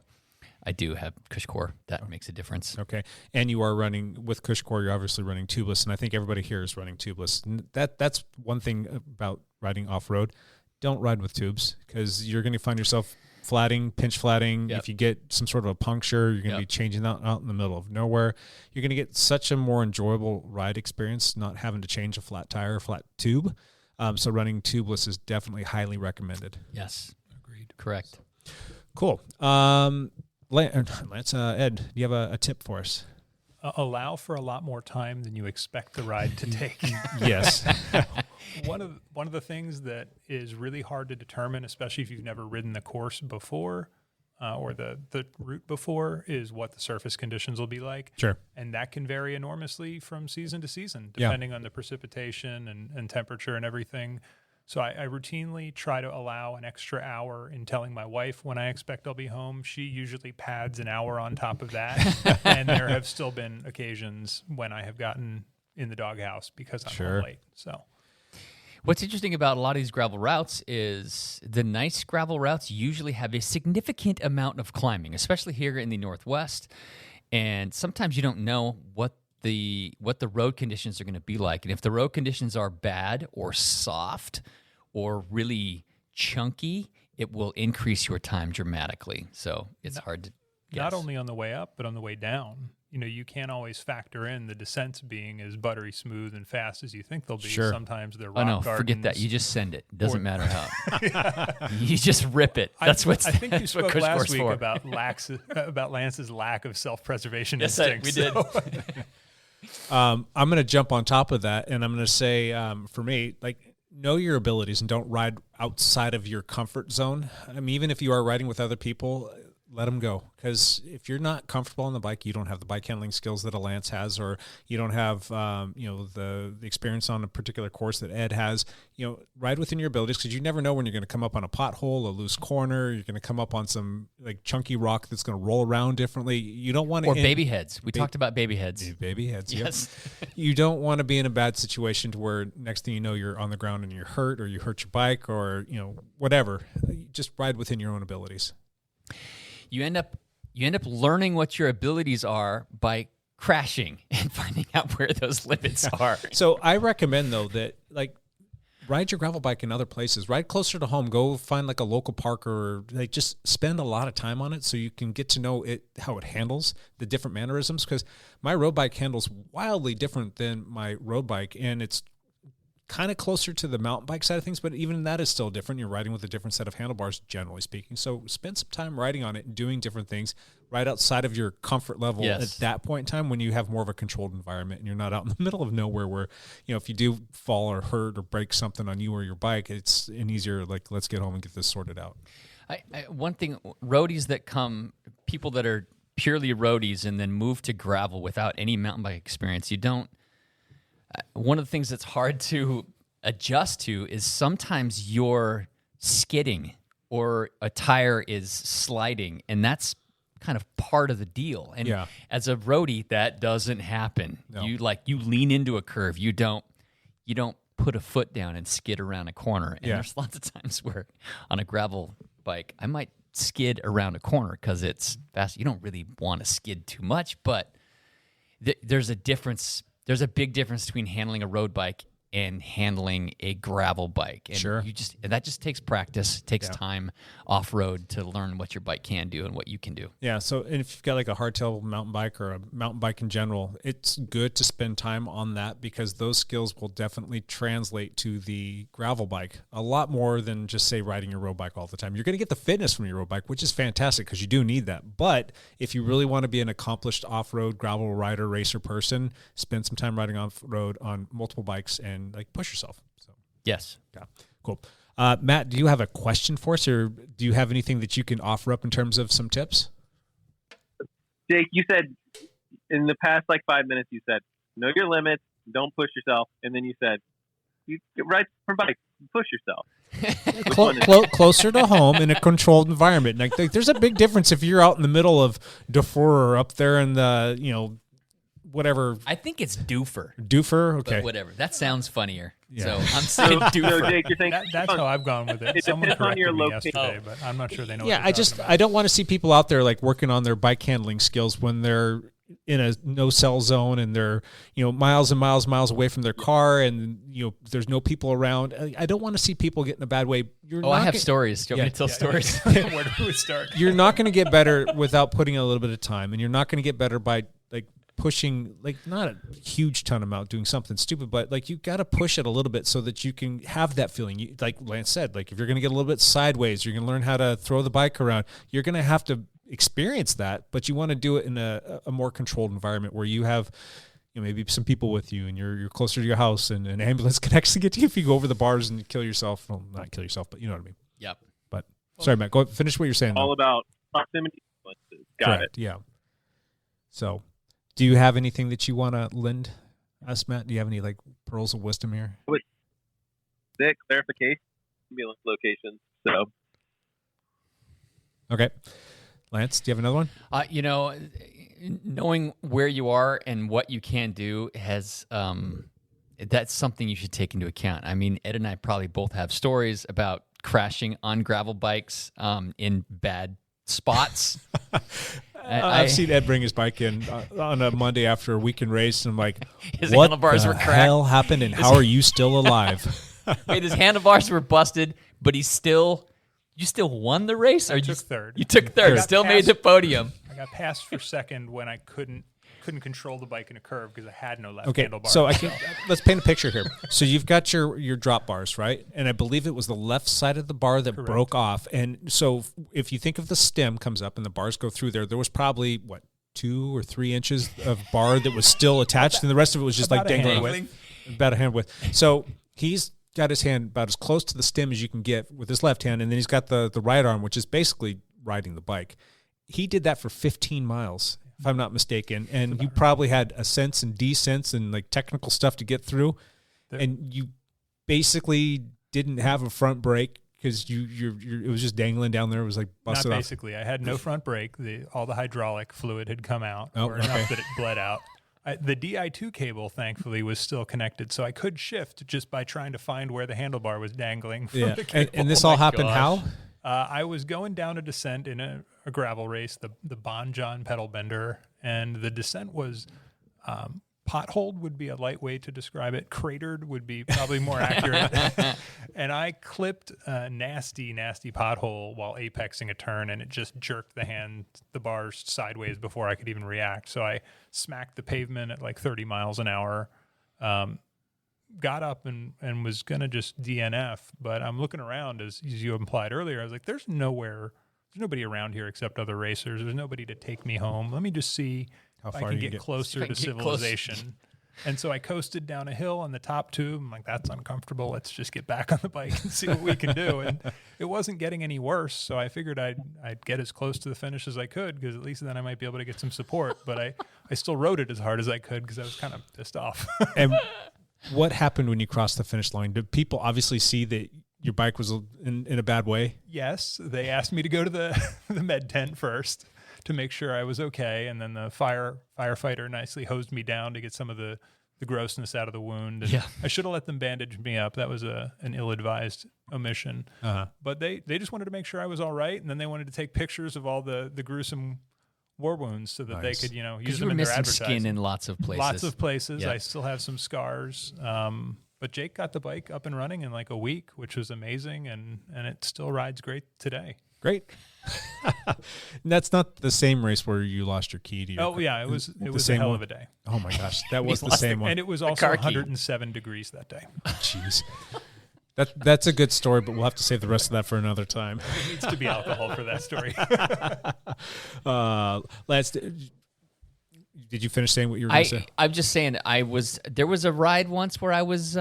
I do have Cush core. That makes a difference. Okay. And you are running, with Cush core, you're obviously running tubeless, and I think everybody here is running tubeless. That's one thing about riding off-road. Don't ride with tubes because you're going to find yourself pinch flatting. Yep. If you get some sort of a puncture, you're going to be changing that out in the middle of nowhere. You're going to get such a more enjoyable ride experience not having to change a flat tire, flat tube. So running tubeless is definitely highly recommended. Yes. Agreed. Correct. Cool. Lance, Ed, do you have a tip for us? Allow for a lot more time than you expect the ride to take. Yes. One of the things that is really hard to determine, especially if you've never ridden the course before or the route before, is what the surface conditions will be like. Sure. And that can vary enormously from season to season, depending on the precipitation and temperature and everything. So I routinely try to allow an extra hour in telling my wife when I expect I'll be home. She usually pads an hour on top of that. And there have still been occasions when I have gotten in the doghouse because I'm home late. So what's interesting about a lot of these gravel routes is the nice gravel routes usually have a significant amount of climbing, especially here in the Northwest. And sometimes you don't know what the road conditions are going to be like. And if the road conditions are bad or soft or really chunky, it will increase your time dramatically. So it's hard to guess. Not only on the way up, but on the way down. You know, you can't always factor in the descents being as buttery smooth and fast as you think they'll be. Sure. Sometimes they're rock Oh, no, gardens. forget that. You just send it. Doesn't matter how. You just rip it. That's I think you what spoke Cush last Course week for. about Lance's lack of self-preservation Yes, instinct. we did. I'm going to jump on top of that, and I'm going to say, for me, like, know your abilities and don't ride outside of your comfort zone. I mean, even if you are riding with other people, let them go. Because if you're not comfortable on the bike, you don't have the bike handling skills that a Lance has, or you don't have, the experience on a particular course that Ed has. You know, ride within your abilities, because you never know when you're going to come up on a pothole, a loose corner. You're going to come up on some like chunky rock that's going to roll around differently. You don't want to. Or baby heads. We talked about baby heads. Baby heads. Yes. Yep. You don't want to be in a bad situation to where next thing you know you're on the ground and you're hurt, or you hurt your bike, or whatever. Just ride within your own abilities. You end up learning what your abilities are by crashing and finding out where those limits are. So I recommend, though, that ride your gravel bike in other places. Ride closer to home. Go find like a local park, or just spend a lot of time on it so you can get to know it, how it handles, the different mannerisms. Because my road bike handles wildly different than my road bike, and it's kind of closer to the mountain bike side of things, but even that is still different. You're riding with a different set of handlebars, generally speaking. So spend some time riding on it and doing different things right outside of your comfort level at that point in time, when you have more of a controlled environment and you're not out in the middle of nowhere where, if you do fall or hurt or break something on you or your bike, it's an easier, let's get home and get this sorted out. One thing, roadies people that are purely roadies and then move to gravel without any mountain bike experience, one of the things that's hard to adjust to is sometimes you're skidding or a tire is sliding, and that's kind of part of the deal. And as a roadie, that doesn't happen. No. You lean into a curve. You don't put a foot down and skid around a corner. And there's lots of times where on a gravel bike, I might skid around a corner because it's fast. You don't really want to skid too much, but there's a difference. There's a big difference between handling a road bike and handling a gravel bike. And and that just takes practice, takes time off road to learn what your bike can do and what you can do. Yeah. So if you've got like a hardtail mountain bike or a mountain bike in general, it's good to spend time on that, because those skills will definitely translate to the gravel bike a lot more than just, say, riding your road bike all the time. You're going to get the fitness from your road bike, which is fantastic because you do need that. But if you really want to be an accomplished off-road gravel rider, racer person, spend some time riding off-road on multiple bikes and push yourself. So yes. Yeah. Cool. Matt, do you have a question for us, or do you have anything that you can offer up in terms of some tips? Jake, you said in the past 5 minutes, you said, know your limits, don't push yourself. And then you said, you ride for bike, push yourself. Closer to home in a controlled environment. There's a big difference if you're out in the middle of Dufour or up there in the, whatever. I think it's Doofer. Doofer? Okay. But whatever. That sounds funnier. Yeah. So I'm saying Doofer. So Jake, you're saying that's how I've gone with it. Someone depends on your corrected me location. yesterday, but I'm not sure they know Yeah, what they're talking about. I don't want to see people out there working on their bike handling skills when they're in a no-cell zone and they're, miles and miles away from their car, and, there's no people around. I don't want to see people get in a bad way. I have stories. Do you want me to tell stories? Where do we start? You're not going to get better without putting in a little bit of time, and you're not going to get better by pushing, like not a huge ton amount doing something stupid, but like you got to push it a little bit so that you can have that feeling. You, like Lance said, like if you're going to get a little bit sideways, you're going to learn how to throw the bike around. You're going to have to experience that, but you want to do it in a more controlled environment where you have, you know, maybe some people with you and you're closer to your house and an ambulance can actually get to you if you go over the bars and kill yourself. Well, not kill yourself, but you know what I mean? Yep. But sorry, Matt, go finish what you're saying. All though. about proximity. Got Correct, it. Yeah. So do you have anything that you want to lend us, Matt? Do you have any like pearls of wisdom here? The clarification ambulance locations. So Okay. Lance, do you have another one? You know, knowing where you are and what you can do has that's something you should take into account. I mean, Ed and I probably both have stories about crashing on gravel bikes in bad spots. I've seen Ed bring his bike in on a Monday after a weekend race, and I'm like, His what handlebars the were cracked. hell happened, and how are you still alive? Wait, his handlebars were busted, but you still won the race? Or took third. You took third, got still made passed. the podium. I got passed for second when I couldn't control the bike in a curve because I had no left Okay, handlebar. so let's paint a picture here. So you've got your drop bars, right? And I believe it was the left side of the bar that broke off. And so if you think of the stem comes up and the bars go through there was probably, 2 or 3 inches of bar that was still attached, and the rest of it was just like About a dangling. hand About a hand width. So he's got his hand about as close to the stem as you can get with his left hand, and then he's got the right arm, which is basically riding the bike. He did that for 15 miles, if I'm not mistaken, and you probably had ascents and descents and like technical stuff to get through, and you basically didn't have a front brake because it was just dangling down there. It was like busted Not off. basically. I had no front brake. All the hydraulic fluid had come out, Oh, or enough that it bled out. The Di2 cable, thankfully, was still connected, so I could shift just by trying to find where the handlebar was dangling from the cable. And this all happened how? I was going down a descent in a gravel race, the Bon John pedal bender, and the descent was potholed would be a light way to describe it. Cratered would be probably more accurate. And I clipped a nasty, nasty pothole while apexing a turn, and it just jerked the bars sideways before I could even react. So I smacked the pavement at like 30 miles an hour, got up and was going to just DNF. But I'm looking around, as you implied earlier. I was like, there's nobody around here except other racers. There's nobody to take me home. Let me just see if I can get closer to civilization. And so I coasted down a hill on the top tube. I'm like, that's uncomfortable. Let's just get back on the bike and see what we can do. And it wasn't getting any worse. So I figured I'd get as close to the finish as I could, because at least then I might be able to get some support. But I still rode it as hard as I could because I was kind of pissed off. And what happened when you crossed the finish line? Did people obviously see that your bike was in a bad way? Yes. They asked me to go to the med tent first to make sure I was okay. And then the firefighter nicely hosed me down to get some of the grossness out of the wound. And I should have let them bandage me up. That was an ill-advised omission. But they just wanted to make sure I was all right. And then they wanted to take pictures of all the gruesome war wounds so that they could, use them in their advertising. Skin in lots of places. Lots of places. Yep. I still have some scars. But Jake got the bike up and running in like a week, which was amazing. And it still rides great today. Great. And that's not the same race where you lost your key to your Oh yeah, it was a hell of a day. Oh my gosh, that was the same one. And it was also 107 degrees that day. Jeez. That's a good story, but we'll have to save the rest of that for another time. It needs to be alcohol for that story. Lance, did you finish saying what you were going to say? I'm just saying there was a ride once where I was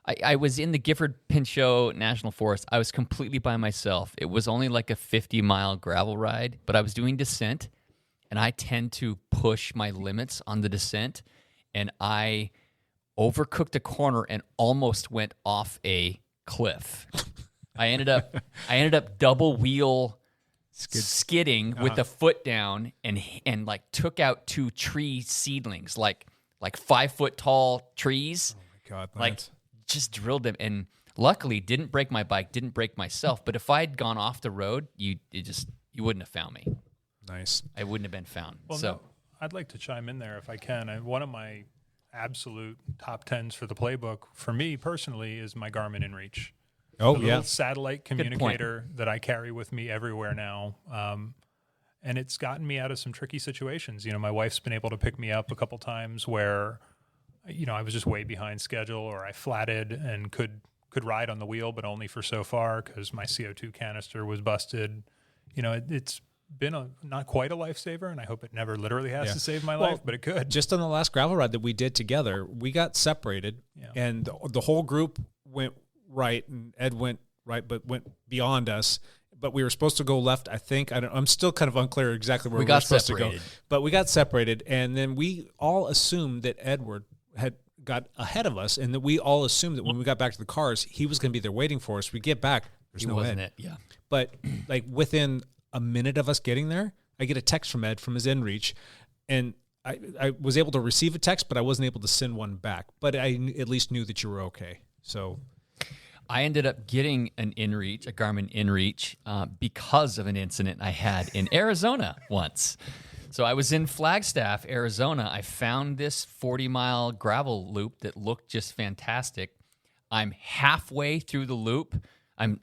I was in the Gifford Pinchot National Forest. I was completely by myself. It was only like a 50-mile gravel ride, but I was doing descent, and I tend to push my limits on the descent, and I overcooked a corner and almost went off a cliff. I ended up double wheel skidding with the foot down and like took out 2 tree seedlings, like 5 foot tall trees. Oh my God, Lance. Like just drilled them, and luckily didn't break my bike, didn't break myself. But if I'd gone off the road, you wouldn't have found me. Nice. I wouldn't have been found. Well, no, I'd like to chime in there if I can. One of my absolute top 10s for the playbook, for me personally, is my Garmin InReach. Oh, the yeah. little satellite communicator that I carry with me everywhere now. And it's gotten me out of some tricky situations. My wife's been able to pick me up a couple times where, I was just way behind schedule, or I flatted and could ride on the wheel, but only for so far because my CO2 canister was busted. It's been not quite a lifesaver, and I hope it never literally has to save my life, but it could. Just on the last gravel ride that we did together, we got separated, and the whole group went right, and Ed went right, but went beyond us. But we were supposed to go left, I think. I'm still kind of unclear exactly where we were supposed to go. But we got separated, and then we all assumed that Edward had got ahead of us, and that we all assumed that when we got back to the cars, he was going to be there waiting for us. We get back, there's no Ed. But like within a minute of us getting there, I get a text from Ed from his inReach, and I was able to receive a text, but I wasn't able to send one back. But I at least knew that you were okay. So I ended up getting a Garmin inReach, because of an incident I had in Arizona once. So I was in Flagstaff, Arizona. I found this 40-mile gravel loop that looked just fantastic. I'm halfway through the loop. I'm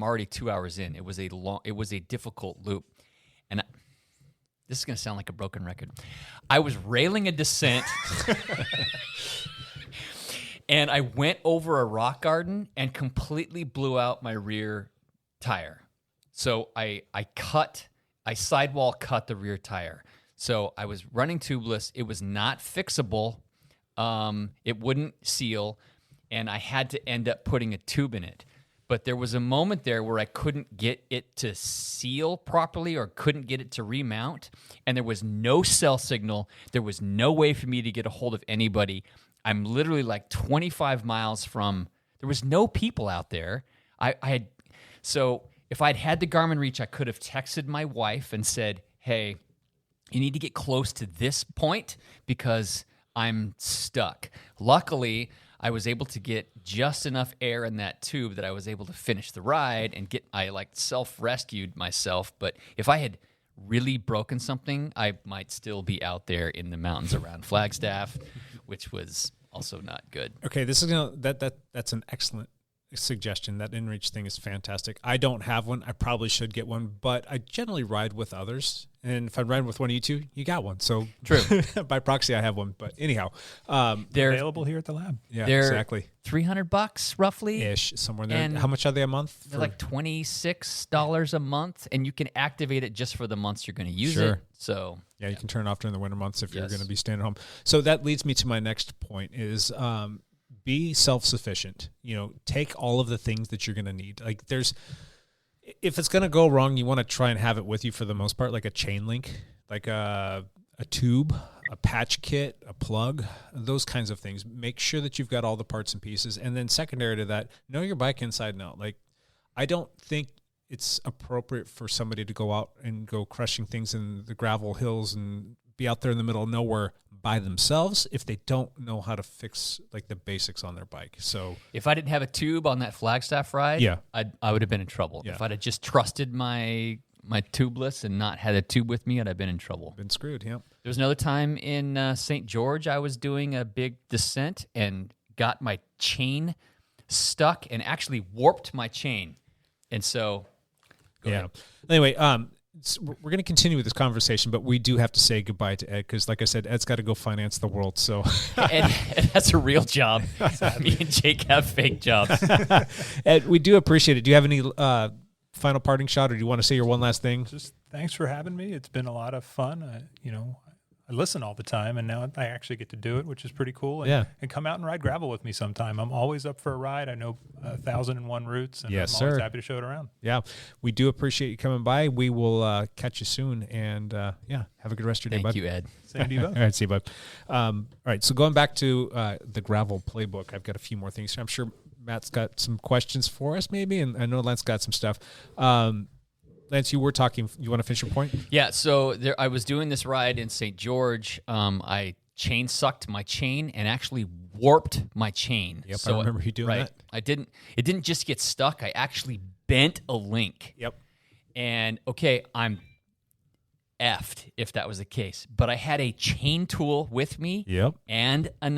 already 2 hours in. It was a difficult loop. And this is going to sound like a broken record. I was railing a descent. And I went over a rock garden and completely blew out my rear tire. So I sidewall cut the rear tire. So I was running tubeless. It was not fixable. It wouldn't seal, and I had to end up putting a tube in it. But there was a moment there where I couldn't get it to seal properly or couldn't get it to remount, and there was no cell signal. There was no way for me to get a hold of anybody. I'm literally like 25 miles from. There was no people out there. So if I'd had the Garmin Reach, I could have texted my wife and said, "Hey, you need to get close to this point because I'm stuck." Luckily, I was able to get just enough air in that tube that I was able to finish the ride and I self-rescued myself. But if I had really broken something, I might still be out there in the mountains around Flagstaff, which was also not good. Okay, this is that's an excellent suggestion. That inReach thing is fantastic. I don't have one. I probably should get one, but I generally ride with others. And if I'm riding with one of you two, you got one. So true. By proxy, I have one. But anyhow, they're available here at the lab. Yeah, they're exactly. $300 roughly Ish, somewhere in there. And how much are they a month? They're like $26 a month, and you can activate it just for the months you're going to use Sure. it. So yeah, you can turn it off during the winter months if you're going to be staying at home. So that leads me to my next point is be self-sufficient. Take all of the things that you're going to need. Like if it's going to go wrong, you want to try and have it with you for the most part, like a chain link, like a tube, a patch kit, a plug, those kinds of things. Make sure that you've got all the parts and pieces. And then secondary to that, know your bike inside and out. Like, I don't think it's appropriate for somebody to go out and go crushing things in the gravel hills and be out there in the middle of nowhere by themselves if they don't know how to fix like the basics on their bike. So if I didn't have a tube on that Flagstaff ride, I would have been in trouble. Yeah. If I'd have just trusted my tubeless and not had a tube with me, I'd have been in trouble. Been screwed, yeah. There was another time in St. George, I was doing a big descent and got my chain stuck and actually warped my chain. And so, go ahead. Anyway, we're going to continue with this conversation, but we do have to say goodbye to Ed because, like I said, Ed's got to go finance the world. So Ed has a real job. Me and Jake have fake jobs. Ed, we do appreciate it. Do you have any final parting shot, or do you want to say your one last thing? Just thanks for having me. It's been a lot of fun. I listen all the time, and now I actually get to do it, which is pretty cool. And come out and ride gravel with me sometime. I'm always up for a ride. I know 1,001 routes, and I'm always happy to show it around. Yeah, we do appreciate you coming by. We will catch you soon, and have a good rest of your day, bud. Thank you, Ed. Same to you both. All right, see you, bud. All right, so going back to the gravel playbook, I've got a few more things here. I'm sure Matt's got some questions for us, maybe, and I know Lance got some stuff. Lance, you were talking. You want to finish your point? Yeah. So I was doing this ride in St. George. I chain sucked my chain and actually warped my chain. Yep, so I remember you doing that. It didn't just get stuck. I actually bent a link. Yep. And okay, I'm effed if that was the case. But I had a chain tool with me. Yep. And a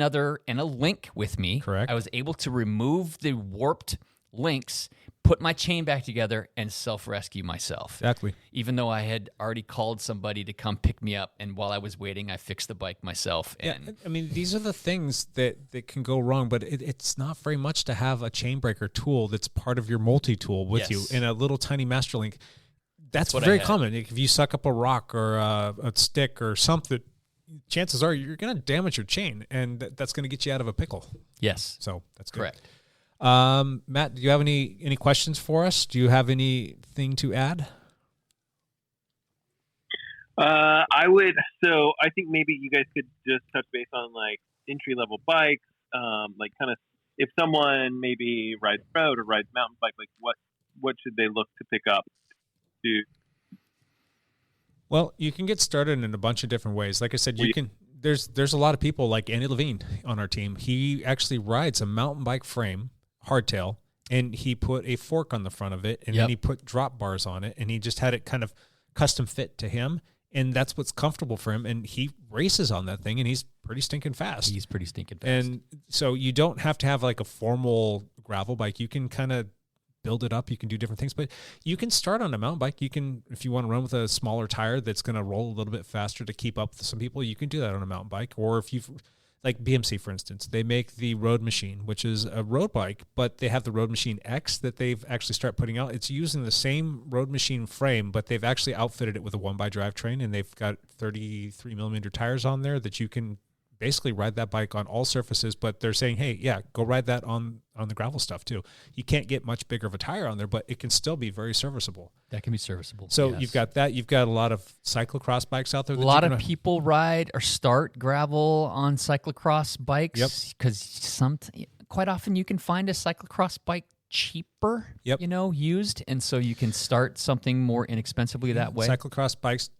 link with me. Correct. I was able to remove the warped links, put my chain back together and self-rescue myself. Exactly. Even though I had already called somebody to come pick me up, and while I was waiting, I fixed the bike myself. And Yeah, I mean, these are the things that can go wrong, but it's not very much to have a chain breaker tool that's part of your multi-tool with you in a little tiny master link. That's very common. If you suck up a rock or a stick or something, chances are you're going to damage your chain, and that's going to get you out of a pickle. Yes. So that's good. Correct. Matt, do you have any questions for us? Do you have anything to add? I would. So I think maybe you guys could just touch base on like entry level bikes, like kind of if someone maybe rides road or rides mountain bike, like what should they look to pick up to? Well, you can get started in a bunch of different ways. Like I said, you can. There's a lot of people like Andy Levine on our team. He actually rides a mountain bike frame, hardtail, and he put a fork on the front of it, and then he put drop bars on it, and he just had it kind of custom fit to him, and that's what's comfortable for him. And he races on that thing, and he's pretty stinking fast. He's pretty stinking fast. And so you don't have to have like a formal gravel bike. You can kind of build it up. You can do different things, but you can start on a mountain bike. You can, if you want to run with a smaller tire that's going to roll a little bit faster to keep up with some people, you can do that on a mountain bike. Or if you've, like BMC, for instance, they make the Road Machine, which is a road bike, but they have the Road Machine X that they've actually started putting out. It's using the same Road Machine frame, but they've actually outfitted it with a 1x drivetrain, and they've got 33 millimeter tires on there that you can basically ride that bike on all surfaces. But they're saying, hey, yeah, go ride that on the gravel stuff too. You can't get much bigger of a tire on there, but it can still be very serviceable. That can be serviceable. So you've got that. You've got a lot of cyclocross bikes out there. A lot of people ride or start gravel on cyclocross bikes because quite often you can find a cyclocross bike cheaper, used, and so you can start something more inexpensively that way. Cyclocross bikes,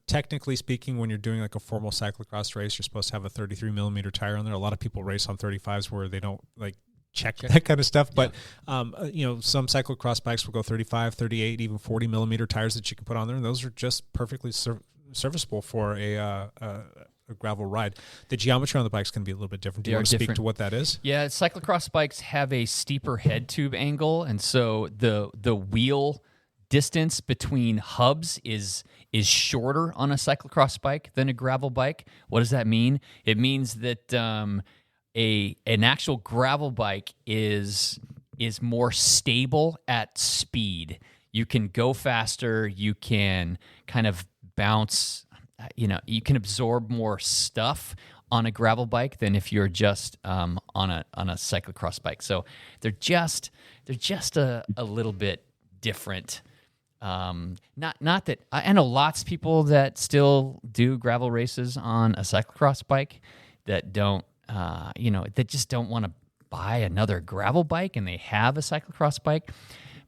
technically speaking, when you're doing like a formal cyclocross race, you're supposed to have a 33 millimeter tire on there. A lot of people race on 35s where they don't like check that kind of stuff. But, some cyclocross bikes will go 35, 38, even 40 millimeter tires that you can put on there. And those are just perfectly serviceable for a gravel ride. The geometry on the bikes can be a little bit different. Do you want to speak to what that is? Yeah, cyclocross bikes have a steeper head tube angle, and so the wheel distance between hubs is shorter on a cyclocross bike than a gravel bike. What does that mean? It means that an actual gravel bike is more stable at speed. You can go faster. You can kind of bounce. You can absorb more stuff on a gravel bike than if you're just on a cyclocross bike. So they're just a little bit different. Not that I know lots of people that still do gravel races on a cyclocross bike that don't that just don't want to buy another gravel bike, and they have a cyclocross bike.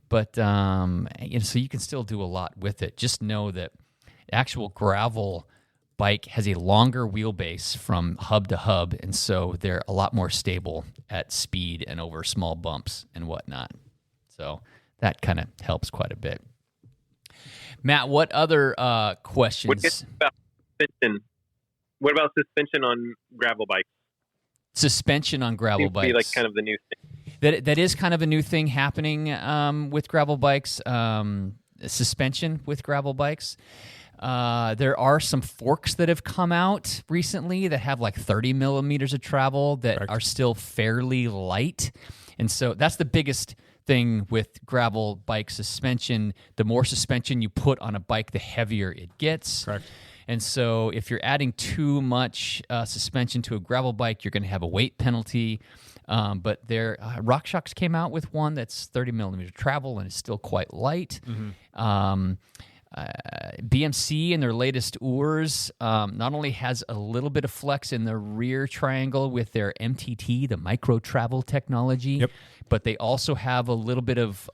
But so you can still do a lot with it. Just know that the actual gravel bike has a longer wheelbase from hub to hub, and so they're a lot more stable at speed and over small bumps and whatnot. So that kind of helps quite a bit. Matt, what other questions? What about suspension on gravel bikes? Suspension on gravel bikes. Be like kind of the new thing. That is kind of a new thing happening with gravel bikes. Suspension with gravel bikes. There are some forks that have come out recently that have like 30 millimeters of travel that are still fairly light. And so that's the biggest thing with gravel bike suspension. The more suspension you put on a bike, the heavier it gets. Correct. And so if you're adding too much suspension to a gravel bike, you're going to have a weight penalty. But RockShox came out with one that's 30 millimeter travel and is still quite light. Mm-hmm. BMC in their latest Urs not only has a little bit of flex in the rear triangle with their MTT, the micro travel technology, but they also have a little bit of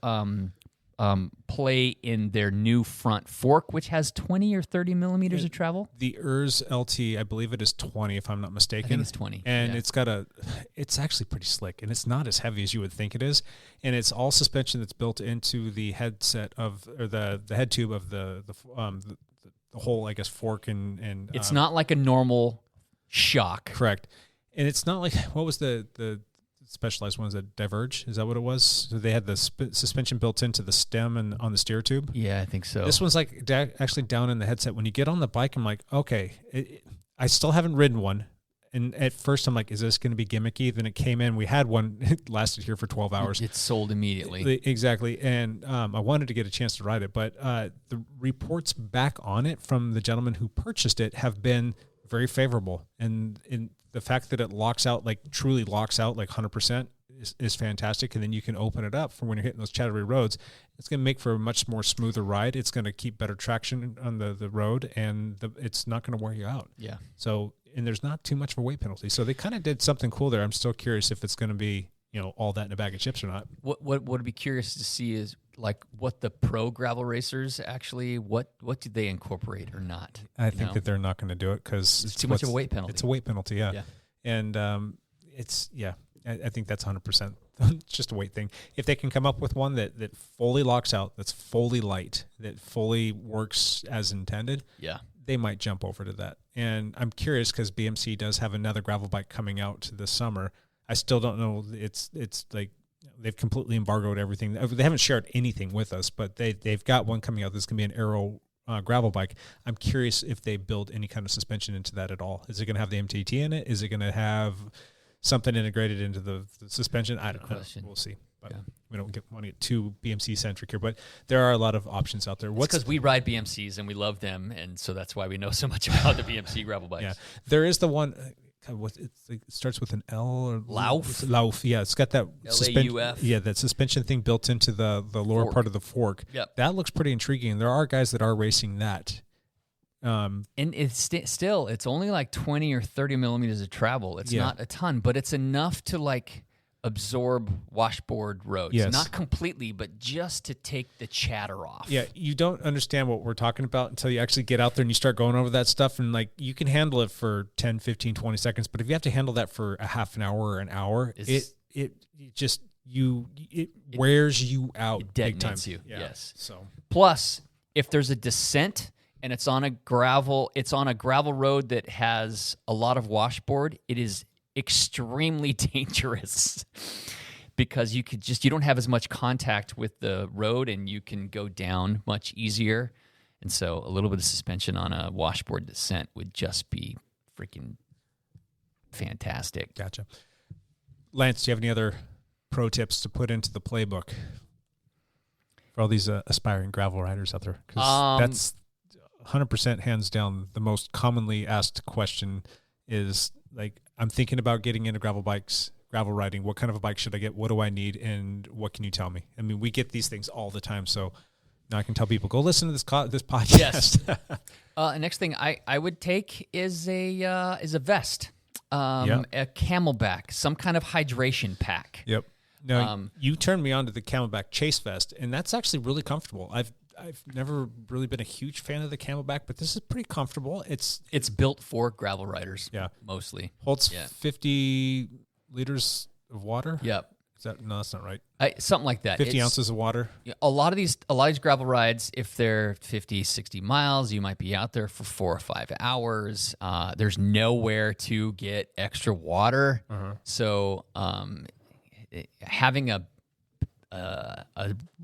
play in their new front fork, which has 20 or 30 millimeters of travel. The Urs LT, I believe it is 20, if I'm not mistaken. I think it's 20. And it's actually pretty slick, and it's not as heavy as you would think it is. And it's all suspension that's built into the headset or the head tube of the whole, I guess, fork and it's not like a normal shock. Correct. And it's not like, what was the specialized ones that diverge. Is that what it was? So they had the suspension built into the stem and on the steer tube. Yeah, I think so. This one's like actually down in the headset. When you get on the bike, I'm like, okay, I still haven't ridden one. And at first I'm like, is this going to be gimmicky? Then it came in. We had one. It lasted here for 12 hours. It's sold immediately. Exactly. And I wanted to get a chance to ride it. But the reports back on it from the gentleman who purchased it have been very favorable. And in the fact that it locks out, like truly locks out like 100% is fantastic. And then you can open it up for when you're hitting those chattery roads. It's going to make for a much more smoother ride. It's going to keep better traction on the road, and it's not going to wear you out. Yeah. So, and there's not too much of a weight penalty. So they kind of did something cool there. I'm still curious if it's going to be, all that in a bag of chips or not. What would be curious to see is like what the pro gravel racers actually, what do they incorporate or not? I think that they're not going to do it because it's too much of a weight penalty. It's a weight penalty, yeah. And I think that's 100% just a weight thing. If they can come up with one that fully locks out, that's fully light, that fully works as intended, they might jump over to that. And I'm curious because BMC does have another gravel bike coming out this summer. I still don't know. It's like they've completely embargoed everything. They haven't shared anything with us, but they've got one coming out that's going to be an aero gravel bike. I'm curious if they build any kind of suspension into that at all. Is it going to have the MTT in it? Is it going to have something integrated into the suspension? I don't know. We'll see. But we don't want to get too BMC centric here, but there are a lot of options out there. It's because we ride BMCs and we love them, and so that's why we know so much about the BMC gravel bikes. Yeah, there is the one. It starts with an L or Lauf. Lauf, yeah, it's got that LAUF. Yeah, that suspension thing built into the lower part of the fork. Yep. That looks pretty intriguing. There are guys that are racing that. And it's still, it's only like 20 or 30 millimeters of travel. It's not a ton, but it's enough to like absorb washboard roads. Yes. Not completely, but just to take the chatter off. Yeah, you don't understand what we're talking about until you actually get out there and you start going over that stuff. And like you can handle it for 10, 15, 20 seconds, but if you have to handle that for a half an hour or an hour, it wears you out. It big time. detonates you. Yeah. Yes. So plus, if there's a descent and it's on a gravel road that has a lot of washboard, it is extremely dangerous because you don't have as much contact with the road and you can go down much easier. And so a little bit of suspension on a washboard descent would just be freaking fantastic. Gotcha. Lance, do you have any other pro tips to put into the playbook for all these aspiring gravel riders out there? Because that's 100% hands down the most commonly asked question is like, I'm thinking about getting into gravel riding. What kind of a bike should I get? What do I need? And what can you tell me? I mean, we get these things all the time. So now I can tell people, go listen to this podcast. Yes. Next thing I would take is a vest, a Camelback, some kind of hydration pack. Yep. No, you turned me on to the Camelback Chase Vest, and that's actually really comfortable. I've never really been a huge fan of the Camelback, but this is pretty comfortable. It's built for gravel riders. Yeah, mostly holds 50 liters of water. Yep. No, that's not right. Something like that. 50 ounces of water. A lot of these gravel rides, if they're 50, 60 miles, you might be out there for 4 or 5 hours. There's nowhere to get extra water. So having a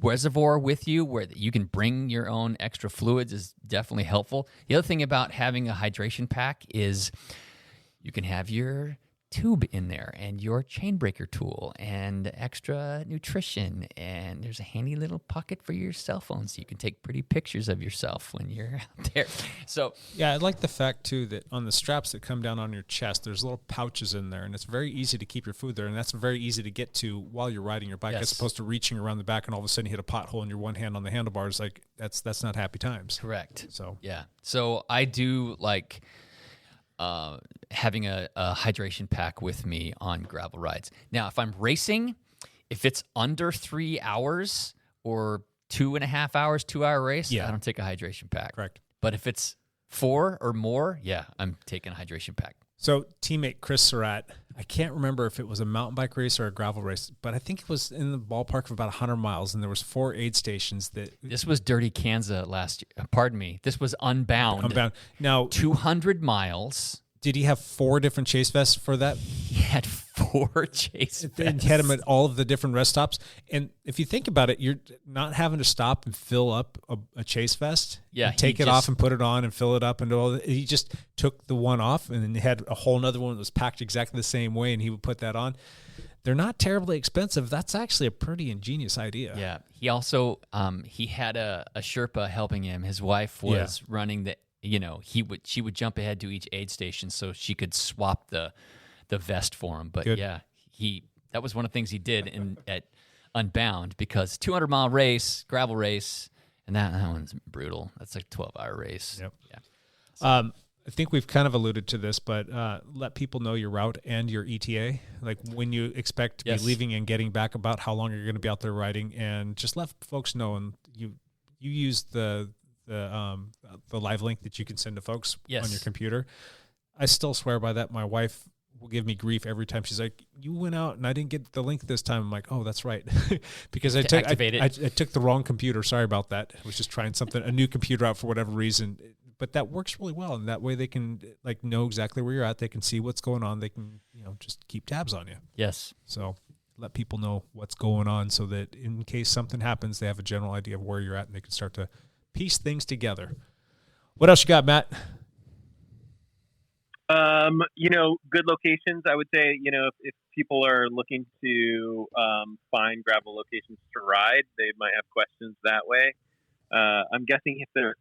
reservoir with you where you can bring your own extra fluids is definitely helpful. The other thing about having a hydration pack is you can have your tube in there and your chain breaker tool and extra nutrition, and there's a handy little pocket for your cell phone so you can take pretty pictures of yourself when you're out there. So yeah, I like the fact too that on the straps that come down on your chest, there's little pouches in there, and it's very easy to keep your food there, and that's very easy to get to while you're riding your bike, as opposed to reaching around the back and all of a sudden you hit a pothole and your one hand on the handlebars. Like that's not happy times. Correct. So yeah, so I do like having a hydration pack with me on gravel rides. Now, if I'm racing, if it's under 3 hours or 2.5 hours, 2-hour race, I don't take a hydration pack. Correct. But if it's 4 or more, I'm taking a hydration pack. So teammate Chris Surratt, I can't remember if it was a mountain bike race or a gravel race, but I think it was in the ballpark of about 100 miles, and there was 4 aid stations that... This was Dirty Kansas last year. Pardon me. This was Unbound. Unbound. Now, 200 miles Did he have 4 different chase vests for that? He had 4 chase vests. And he had them at all of the different rest stops. And if you think about it, you're not having to stop and fill up a chase vest. Yeah, Take it off and put it on and fill it up and do all that. He just took the one off and then he had a whole other one that was packed exactly the same way, and he would put that on. They're not terribly expensive. That's actually a pretty ingenious idea. Yeah. He also he had a Sherpa helping him. His wife was running the. She would jump ahead to each aid station so she could swap the vest for him. But Good. that was one of the things he did at Unbound, because 200-mile race, gravel race, and that one's brutal. That's like a 12-hour race. Yep. Yeah. I think we've kind of alluded to this, but let people know your route and your ETA, like when you expect to be leaving and getting back, about how long you're going to be out there riding, and just let folks know. And you use the live link that you can send to folks on your computer. I still swear by that. My wife will give me grief every time. She's like, "You went out and I didn't get the link this time." I'm like, "Oh, that's right," because I took the wrong computer. Sorry about that. I was just trying a new computer out for whatever reason. But that works really well, and that way they can know exactly where you're at. They can see what's going on. They can just keep tabs on you. Yes. So let people know what's going on, so that in case something happens, they have a general idea of where you're at, and they can start to piece things together. What else you got, Matt? Good locations. I would say, if people are looking to find gravel locations to ride, they might have questions that way. I'm guessing if they're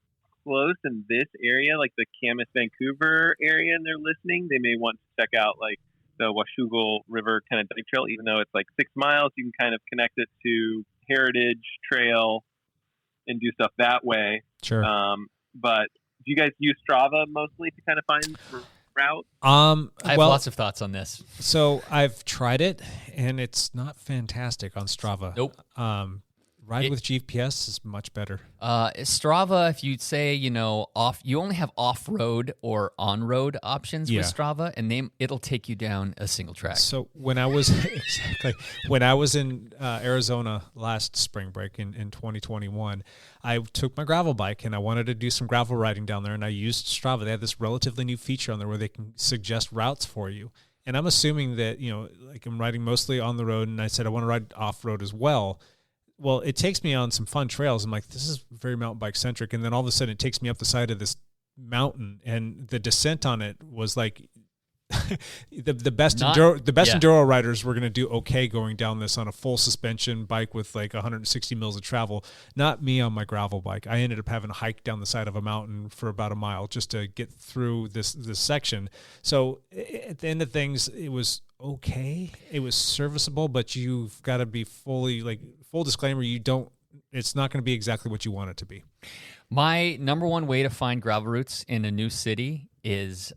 close in this area, like the Camas, Vancouver area, and they're listening, they may want to check out like the Washougal River kind of bike trail. Even though it's like 6 miles, you can kind of connect it to Heritage Trail and do stuff that way. Sure. But do you guys use Strava mostly to kind of find routes? I have lots of thoughts on this. So I've tried it, and it's not fantastic on Strava. Nope. Ride with GPS is much better. Strava, if you'd say, you only have off-road or on-road options with Strava, and it'll take you down a single track. So when I was in Arizona last spring break in 2021, I took my gravel bike and I wanted to do some gravel riding down there, and I used Strava. They have this relatively new feature on there where they can suggest routes for you. And I'm assuming that, I'm riding mostly on the road, and I said I want to ride off-road as well. Well, it takes me on some fun trails. I'm like, this is very mountain bike centric. And then all of a sudden it takes me up the side of this mountain, and the descent on it was like the best enduro riders were going to do okay going down this on a full suspension bike with like 160 mils of travel. Not me on my gravel bike. I ended up having to hike down the side of a mountain for about a mile just to get through this section. So at the end of things, it was okay. It was serviceable, but you've got to be full disclaimer, it's not going to be exactly what you want it to be. My number one way to find gravel routes in a new city is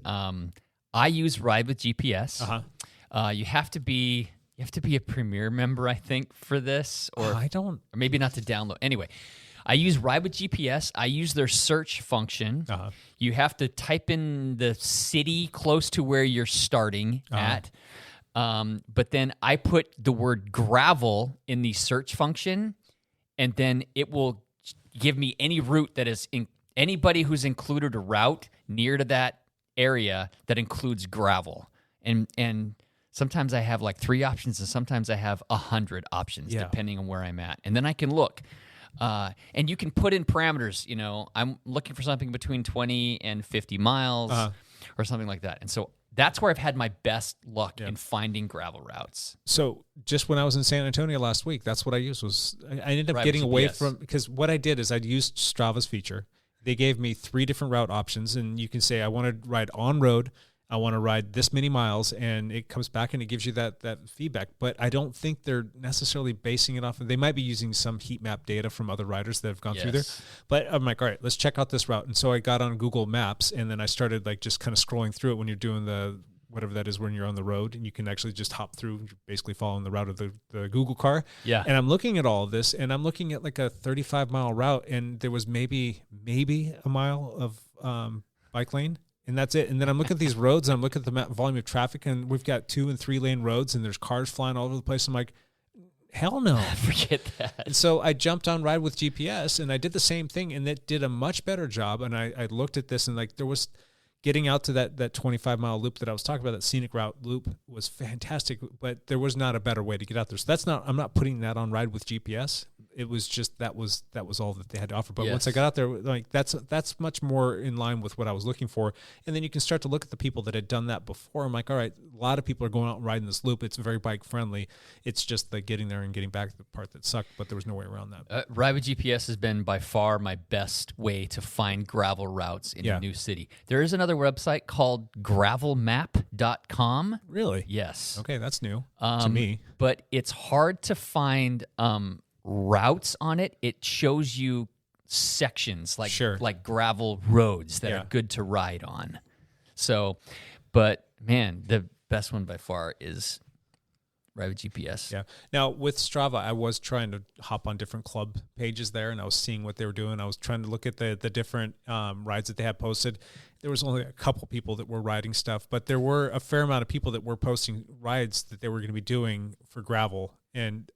I use Ride with GPS. You have to be a Premier member, I think, for this, or maybe not to download. Anyway, I use Ride with GPS. I use their search function. You have to type in the city close to where you're starting at. But then I put the word gravel in the search function, and then it will give me any route that is anybody who's included a route near to that area that includes gravel. And sometimes I have like 3 options, and sometimes I have 100 options depending on where I'm at. And then I can look. And you can put in parameters, I'm looking for something between 20 and 50 miles or something like that. And so that's where I've had my best luck in finding gravel routes. So just when I was in San Antonio last week, that's what I used. I ended up getting away from, because what I did is I used Strava's feature. They gave me 3 different route options, and you can say, I want to ride on road, I want to ride this many miles, and it comes back and it gives you that feedback. But I don't think they're necessarily basing it off of, they might be using some heat map data from other riders that have gone through there. But I'm like, all right, let's check out this route. And so I got on Google Maps, and then I started just kind of scrolling through it when you're doing the, whatever that is, when you're on the road, and you can actually just hop through, basically following the route of the Google car. Yeah. And I'm looking at all of this, and I'm looking at like a 35-mile route, and there was maybe a mile of bike lane. And that's it. And then I'm looking at these roads, and I'm looking at the volume of traffic, and we've got 2 and 3 lane roads, and there's cars flying all over the place. I'm like, hell no. Forget that. And so I jumped on Ride with GPS, and I did the same thing, and it did a much better job. And I looked at this, and there was getting out to that 25-mile loop that I was talking about, that scenic route loop, was fantastic, but there was not a better way to get out there. So I'm not putting that on Ride with GPS. It was just that was all that they had to offer. But once I got out there, like that's much more in line with what I was looking for. And then you can start to look at the people that had done that before. I'm like, all right, a lot of people are going out and riding this loop. It's very bike friendly. It's just the getting there and getting back, the part that sucked, but there was no way around that. Ride with GPS has been by far my best way to find gravel routes in a new city. There is another website called gravelmap.com. Really? Yes. Okay, that's new to me. But it's hard to find routes on it. It shows you sections like gravel roads that are good to ride on. So, but man, the best one by far is Ride with GPS. Yeah. Now with Strava, I was trying to hop on different club pages there, and I was seeing what they were doing. I was trying to look at the different rides that they had posted. There was only a couple people that were riding stuff, but there were a fair amount of people that were posting rides that they were going to be doing for gravel, and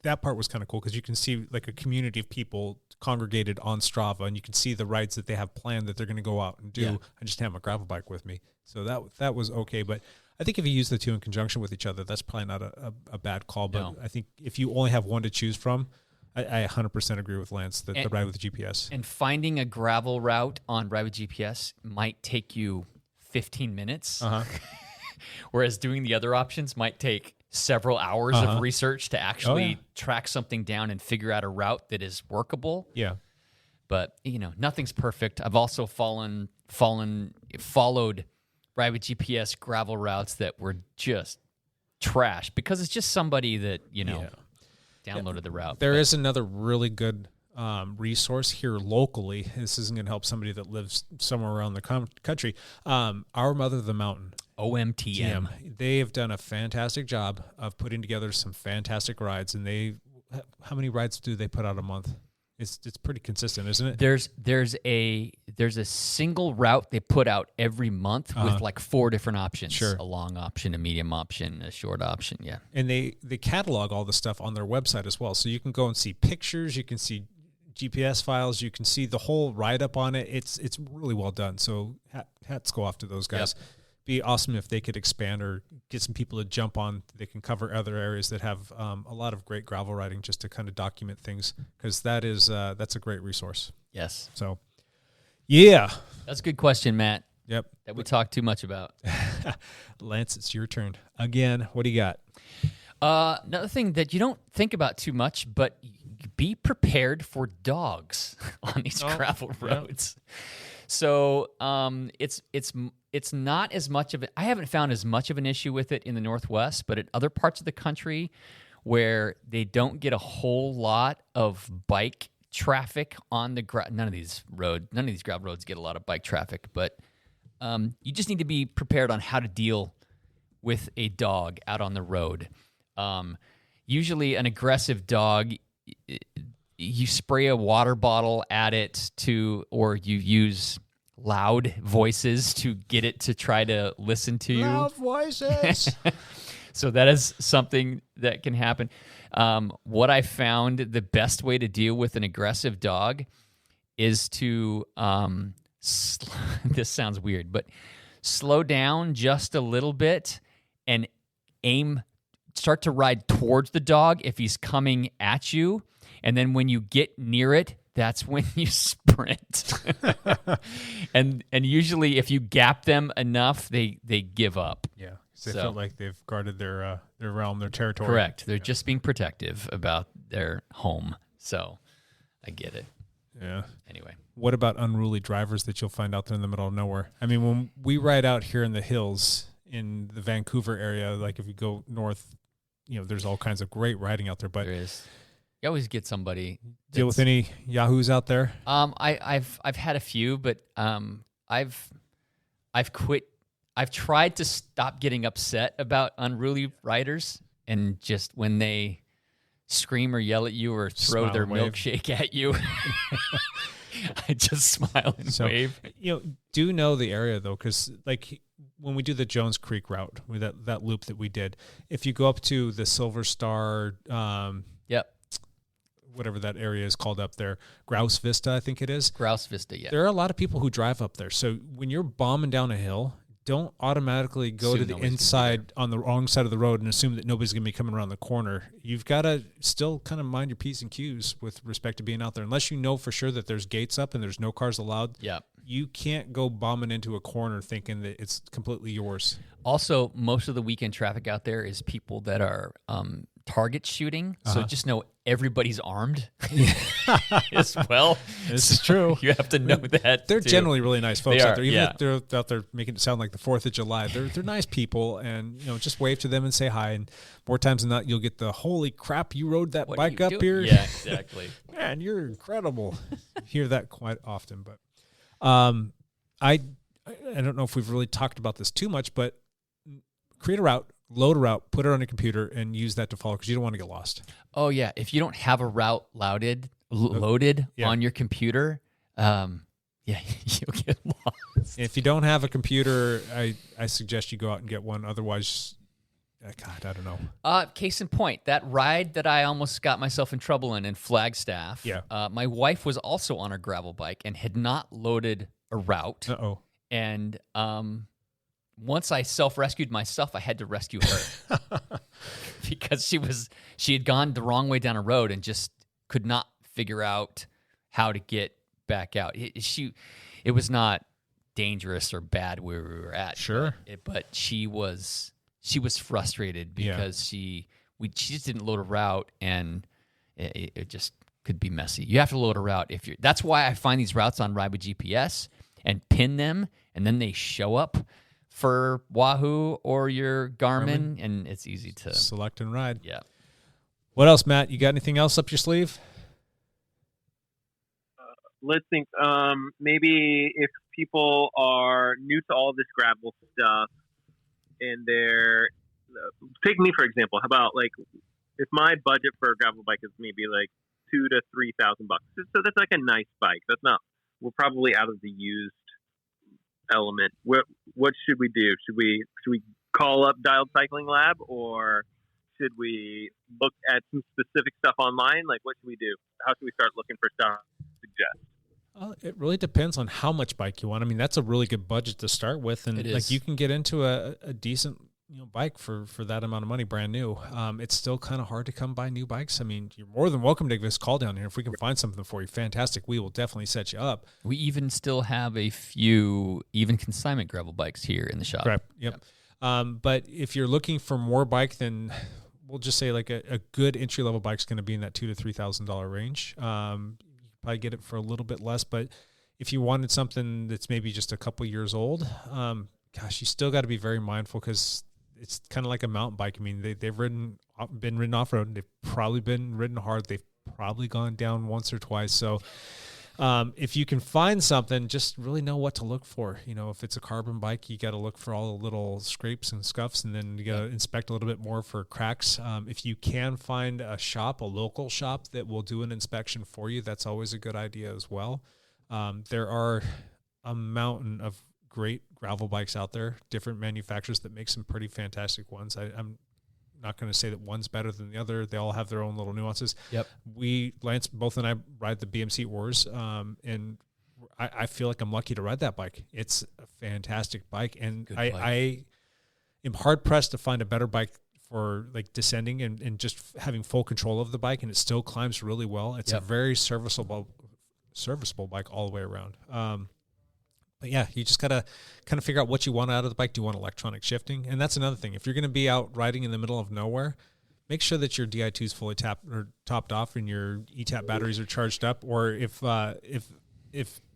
that part was kind of cool because you can see like a community of people congregated on Strava, and you can see the rides that they have planned that they're going to go out and do. Yeah. I just have my gravel bike with me, so that was okay. But I think if you use the two in conjunction with each other, that's probably not a bad call. But No. I think if you only have one to choose from, I 100% agree with Lance that the Ride with GPS. And finding a gravel route on Ride with GPS might take you 15 minutes, whereas doing the other options might take several hours of research to actually track something down and figure out a route that is workable. Yeah. But, nothing's perfect. I've also followed Ride with GPS gravel routes that were just trash because it's just somebody that, downloaded the route. There is another really good resource here locally. This isn't going to help somebody that lives somewhere around the country. Our Mother the Mountain. OMTM. They have done a fantastic job of putting together some fantastic rides, and how many rides do they put out a month? It's pretty consistent, isn't it? There's a single route they put out every month with like 4 different options. Sure. A long option, a medium option, a short option, yeah. And they catalog all the stuff on their website as well. So you can go and see pictures, you can see GPS files, you can see the whole write-up on it. It's really well done. So hats go off to those guys. Yep. Be awesome if they could expand or get some people to jump on. They can cover other areas that have a lot of great gravel riding just to kind of document things, because that's a great resource. Yes. So, yeah. That's a good question, Matt. Yep. That we talk too much about. Lance, it's your turn. Again, what do you got? Another thing that you don't think about too much, but be prepared for dogs on these gravel roads. So it's not as much of it. I haven't found as much of an issue with it in the Northwest, but in other parts of the country where they don't get a whole lot of bike traffic on the none of these gravel roads get a lot of bike traffic, but you just need to be prepared on how to deal with a dog out on the road. Usually an aggressive dog, you spray a water bottle at it or you use loud voices to get it to try to listen to you. Loud voices. So that is something that can happen. What I found the best way to deal with an aggressive dog is to, this sounds weird, but slow down just a little bit and start to ride towards the dog if he's coming at you. And then when you get near it, that's when you sprint. and usually if you gap them enough, they give up. Yeah. They feel like they've guarded their realm, their territory. Correct. They're just being protective about their home. So I get it. Yeah. Anyway. What about unruly drivers that you'll find out there in the middle of nowhere? I mean, when we ride out here in the hills in the Vancouver area, like if you go north, there's all kinds of great riding out there. But there is. You always get somebody. Deal with any yahoos out there? I've had a few, but I've quit. I've tried to stop getting upset about unruly riders, and just when they scream or yell at you or throw Smile their and wave. milkshake at you, I just smile and wave. Do know the area though, because like when we do the Jones Creek route, with that loop that we did, if you go up to the Silver Star, yep. whatever that area is called up there, Grouse Vista, I think it is. Grouse Vista, yeah. There are a lot of people who drive up there. So when you're bombing down a hill, don't automatically go Assume to the nobody's gonna be inside on the wrong side of the road and assume that nobody's going to be coming around the corner. You've got to still kind of mind your P's and Q's with respect to being out there. Unless you know for sure that there's gates up and there's no cars allowed, you can't go bombing into a corner thinking that it's completely yours. Also, most of the weekend traffic out there is people that are target shooting. So just know everybody's armed as well. This is true. You have to know that. They're too. generally really nice folks out there. Even yeah. if they're out there making it sound like the 4th of July, they're nice people, and just wave to them and say hi. And more times than not, you'll get the holy crap, you rode that What bike are up you here. doing? Yeah, exactly. Man, you're incredible. Hear that quite often, but I don't know if we've really talked about this too much, but create a route, load a route, put it on a computer, and use that to follow because you don't want to get lost. Oh yeah, if you don't have a route loaded on your computer, you'll get lost. If you don't have a computer, I suggest you go out and get one. Otherwise, God, I don't know. Case in point, that ride that I almost got myself in trouble in Flagstaff. Yeah. My wife was also on a gravel bike and had not loaded a route. Uh-oh. And once I self-rescued myself, I had to rescue her because she had gone the wrong way down a road and just could not figure out how to get back out. It was not dangerous or bad where we were at. Sure. But she was frustrated because she just didn't load a route, and it just could be messy. You have to load a route that's why I find these routes on Ride with GPS and pin them, and then they show up for Wahoo or your Garmin, and it's easy to select and ride. Yeah. What else, Matt? You got anything else up your sleeve? Let's think. Maybe if people are new to all this gravel stuff and they're take me for example. How about like if my budget for a gravel bike is maybe like $2,000 to $3,000, so that's like a nice bike. That's not. We're probably out of the used element. What should we do? Should we call up Dialed Cycling Lab, or should we look at some specific stuff online? Like, what should we do? How should we start looking for stuff to suggest? It really depends on how much bike you want. I mean, that's a really good budget to start with, and like you can get into a decent bike for that amount of money, brand new. It's still kind of hard to come by new bikes. I mean, you're more than welcome to give us a call down here. If we can find something for you, fantastic. We will definitely set you up. We even still have a few even consignment gravel bikes here in the shop. Correct. Yep. But if you're looking for more bike, then we'll just say like a good entry level bike is going to be in that $2,000 to $3,000 range. You can probably get it for a little bit less, but if you wanted something that's maybe just a couple years old, you still got to be very mindful because it's kind of like a mountain bike. I mean, they've been ridden off-road. They've probably been ridden hard. They've probably gone down once or twice. So if you can find something, just really know what to look for. If it's a carbon bike, you got to look for all the little scrapes and scuffs, and then you got to inspect a little bit more for cracks. If you can find a local shop that will do an inspection for you, that's always a good idea as well. There are a mountain of great gravel bikes out there, different manufacturers that make some pretty fantastic ones. I'm not going to say that one's better than the other. They all have their own little nuances. Yep. Lance, both and I ride the BMC Wars, and I feel like I'm lucky to ride that bike. It's a fantastic bike, and I am hard pressed to find a better bike for like descending and just having full control of the bike, and it still climbs really well. It's a very serviceable bike all the way around. But yeah, you just got to kind of figure out what you want out of the bike. Do you want electronic shifting? And that's another thing. If you're going to be out riding in the middle of nowhere, make sure that your Di2 is fully topped off and your ETAP batteries are charged up. Or if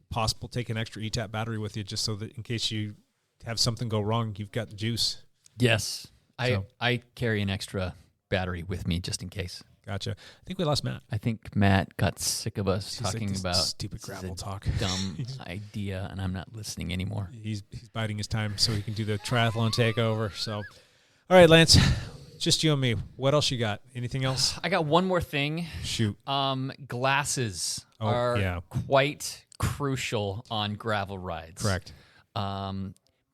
possible, take an extra ETAP battery with you just so that in case you have something go wrong, you've got the juice. Yes. I carry an extra battery with me just in case. Gotcha. I think we lost Matt. I think Matt got sick of us talking about stupid gravel talk. Dumb idea, and I'm not listening anymore. He's biding his time so he can do the triathlon takeover. So, all right, Lance, just you and me. What else you got? Anything else? I got one more thing. Shoot. Glasses are quite crucial on gravel rides. Correct.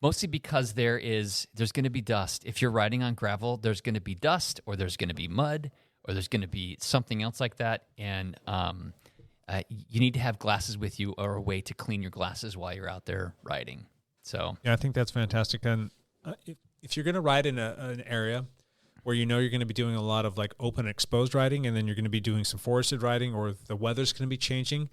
Mostly because there's going to be dust. If you're riding on gravel, there's going to be dust, or there's going to be mud, or there's going to be something else like that, and you need to have glasses with you or a way to clean your glasses while you're out there riding. So yeah, I think that's fantastic. And if you're going to ride in an area where you know you're going to be doing a lot of like open exposed riding, and then you're going to be doing some forested riding, or the weather's going to be changing,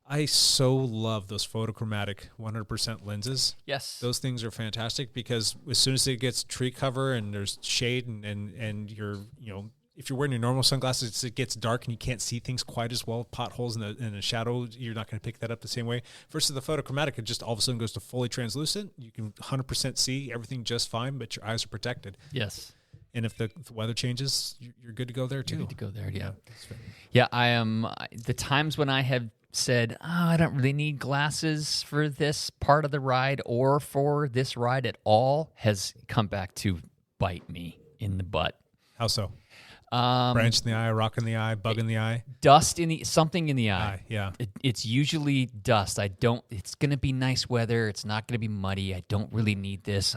I so love those photochromatic 100% lenses. yes, Those things are fantastic because as soon as it gets tree cover and there's shade and you're, if you're wearing your normal sunglasses, it gets dark and you can't see things quite as well. Potholes in the shadow, you're not going to pick that up the same way. Versus the photochromatic, it just all of a sudden goes to fully translucent. You can 100% see everything just fine, but your eyes are protected. yes. And if the weather changes, you're good to go there too. You're good to go there, yeah. Yeah, I am. The times when I have said, I don't really need glasses for this part of the ride or for this ride at all has come back to bite me in the butt. How so? Branch in the eye, rock in the eye, bug in the eye, dust in the something in the eye. Yeah, it's usually dust. It's going to be nice weather. It's not going to be muddy. I don't really need this.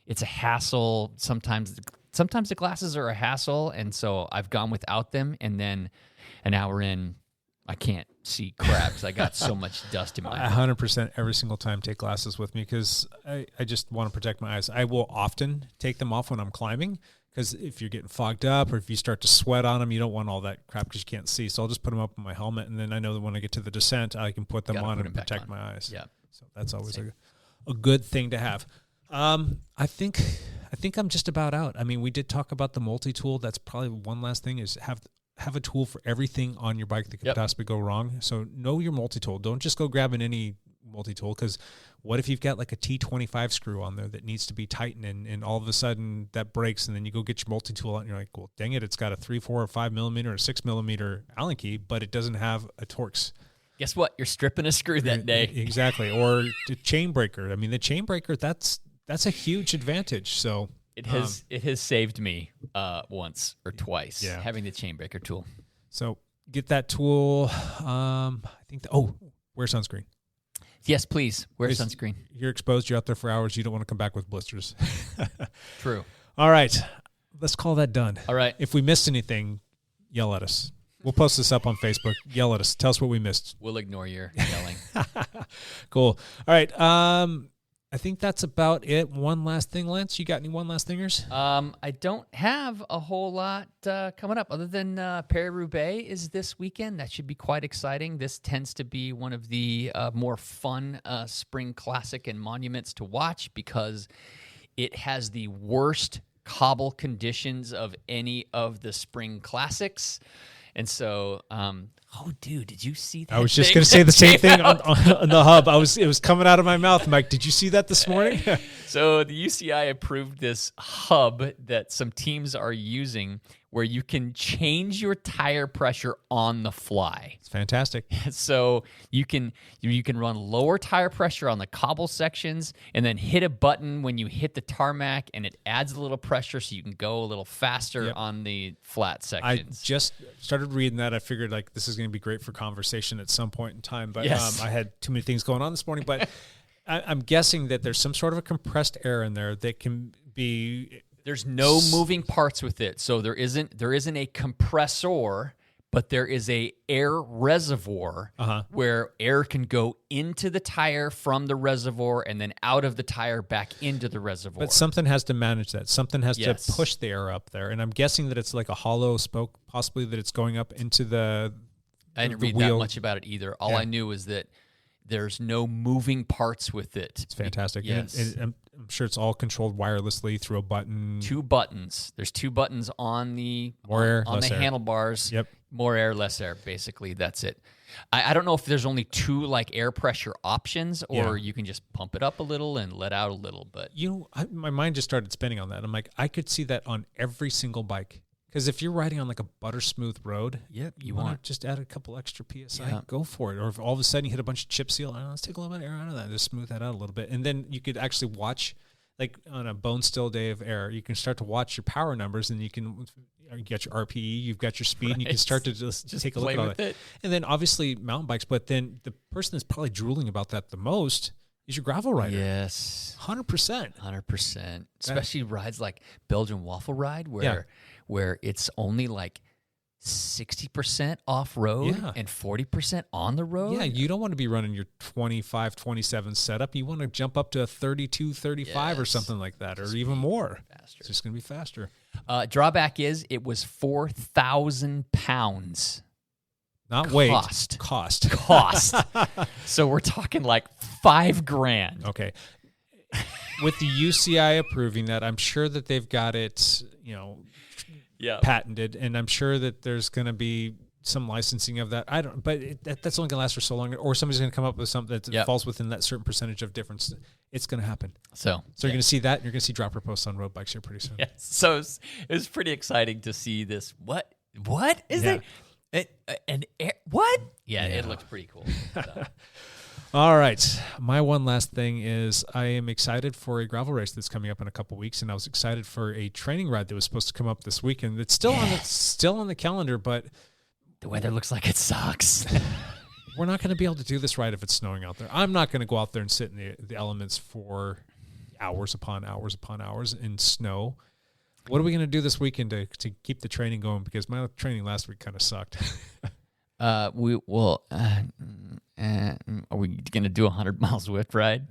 It's a hassle. Sometimes the glasses are a hassle, and so I've gone without them. And then an hour in, I can't see crap because I got so much dust in my eye. 100% every single time take glasses with me because I just want to protect my eyes. I will often take them off when I'm climbing because if you're getting fogged up or if you start to sweat on them, you don't want all that crap because you can't see. So I'll just put them up on my helmet, and then I know that when I get to the descent, I can put them on and protect my eyes. Yeah. So that's always a good thing to have. I think I'm just about out. I mean, we did talk about the multi-tool. That's probably one last thing is have a tool for everything on your bike that could possibly go wrong. So know your multi-tool. Don't just go grabbing any multi-tool because what if you've got like a T25 screw on there that needs to be tightened and all of a sudden that breaks and then you go get your multi-tool out and you're like, well, dang it, it's got a 3, 4, or 5 millimeter or 6 millimeter Allen key, but it doesn't have a Torx. Guess what? You're stripping a screw that day. Exactly. Or the chain breaker. I mean, the chain breaker, that's a huge advantage. So it has saved me once or twice having the chain breaker tool. So get that tool. I think wear sunscreen. Yes, please wear sunscreen. You're exposed. You're out there for hours. You don't want to come back with blisters. True. All right, let's call that done. All right. If we missed anything, yell at us. We'll post this up on Facebook. Yell at us. Tell us what we missed. We'll ignore your yelling. Cool. All right. I think that's about it. One last thing, Lance. You got any one last thingers? I don't have a whole lot coming up other than Paris-Roubaix is this weekend. That should be quite exciting. This tends to be one of the more fun spring classic and monuments to watch because it has the worst cobble conditions of any of the spring classics. And so, dude, did you see that? I was just going to say the same thing on the hub. It was coming out of my mouth, Mike. Did you see that this morning? So the UCI approved this hub that some teams are using where you can change your tire pressure on the fly. It's fantastic. So you can run lower tire pressure on the cobble sections and then hit a button when you hit the tarmac and it adds a little pressure so you can go a little faster on the flat sections. I just started reading that. I figured like this is going to be great for conversation at some point in time, but I had too many things going on this morning, but I'm guessing that there's some sort of a compressed air in there that can be... There's no moving parts with it. So there isn't a compressor, but there is a air reservoir where air can go into the tire from the reservoir and then out of the tire back into the reservoir. But something has to manage that. Something has to push the air up there. And I'm guessing that it's like a hollow spoke, possibly that it's going up into the I didn't read that much about it either. All I knew is that there's no moving parts with it. It's fantastic. Yes. And I'm sure it's all controlled wirelessly through a button. 2 buttons. There's 2 buttons on the handlebars. Yep. More air, less air. Basically, that's it. I don't know if there's only 2 like air pressure options or you can just pump it up a little and let out a little. But my mind just started spinning on that. I'm like, I could see that on every single bike. Because if you're riding on like a butter smooth road, you want to just add a couple extra PSI, go for it. Or if all of a sudden you hit a bunch of chip seal, let's take a little bit of air out of that, just smooth that out a little bit. And then you could actually watch, like on a bone still day of air, you can start to watch your power numbers and you get your RPE, you've got your speed, and you can start to just take a look at all that. And then obviously mountain bikes, but then the person that's probably drooling about that the most, is your gravel rider. Yes. 100%. 100%. Especially rides like Belgian Waffle Ride where it's only like 60% off-road and 40% on the road. Yeah, you don't want to be running your 25, 27 setup. You want to jump up to a 32, 35 or something like that, or even more. Faster. It's just going to be faster. Drawback is it was 4,000 pounds. Not cost. weight. Cost. Cost. So we're talking like $5,000. Okay. With the UCI approving that, I'm sure that they've got it, patented, and I'm sure that there's going to be some licensing of that. That's only going to last for so long, or somebody's going to come up with something that falls within that certain percentage of difference. It's going to happen. So you're going to see that, and you're going to see dropper posts on road bikes here pretty soon. Yes. So it was pretty exciting to see this. What is it? What? Yeah, it looks pretty cool. So. All right. My one last thing is I am excited for a gravel race that's coming up in a couple weeks, and I was excited for a training ride that was supposed to come up this weekend. It's still on the calendar, but the weather looks like it sucks. We're not going to be able to do this ride if it's snowing out there. I'm not going to go out there and sit in the elements for hours upon hours upon hours in snow. What are we going to do this weekend to keep the training going? Because my training last week kind of sucked. Are we going to do a 100 mile Zwift ride?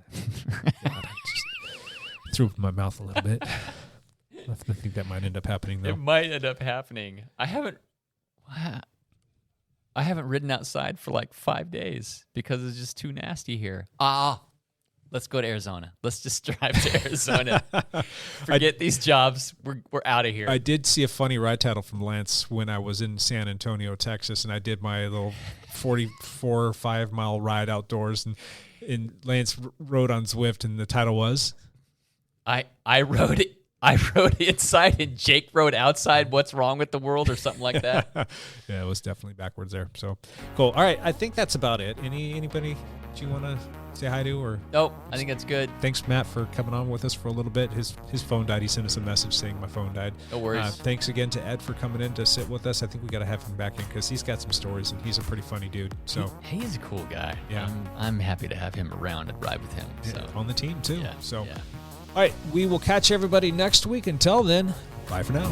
God, I just threw up in my mouth a little bit. I think that might end up happening, though. It might end up happening. I haven't ridden outside for like 5 days because it's just too nasty here. Let's go to Arizona. Let's just drive to Arizona. Forget these jobs. We're out of here. I did see a funny ride title from Lance when I was in San Antonio, Texas, and I did my little 44 or 5 mile ride outdoors, and Lance rode on Zwift, and the title was? I rode it. I rode inside and Jake rode outside. What's wrong with the world or something like that? Yeah, it was definitely backwards there. So cool. All right, I think that's about it. Anybody that you want to say hi to? Or nope, I think that's good. Thanks, Matt, for coming on with us for a little bit. His phone died. He sent us a message saying my phone died. No worries. Thanks again to Ed for coming in to sit with us. I think we got to have him back in because he's got some stories and he's a pretty funny dude. So he's a cool guy. Yeah, I'm happy to have him around and ride with him. So on the team too. Yeah, so. Yeah. All right, we will catch everybody next week. Until then, bye for now.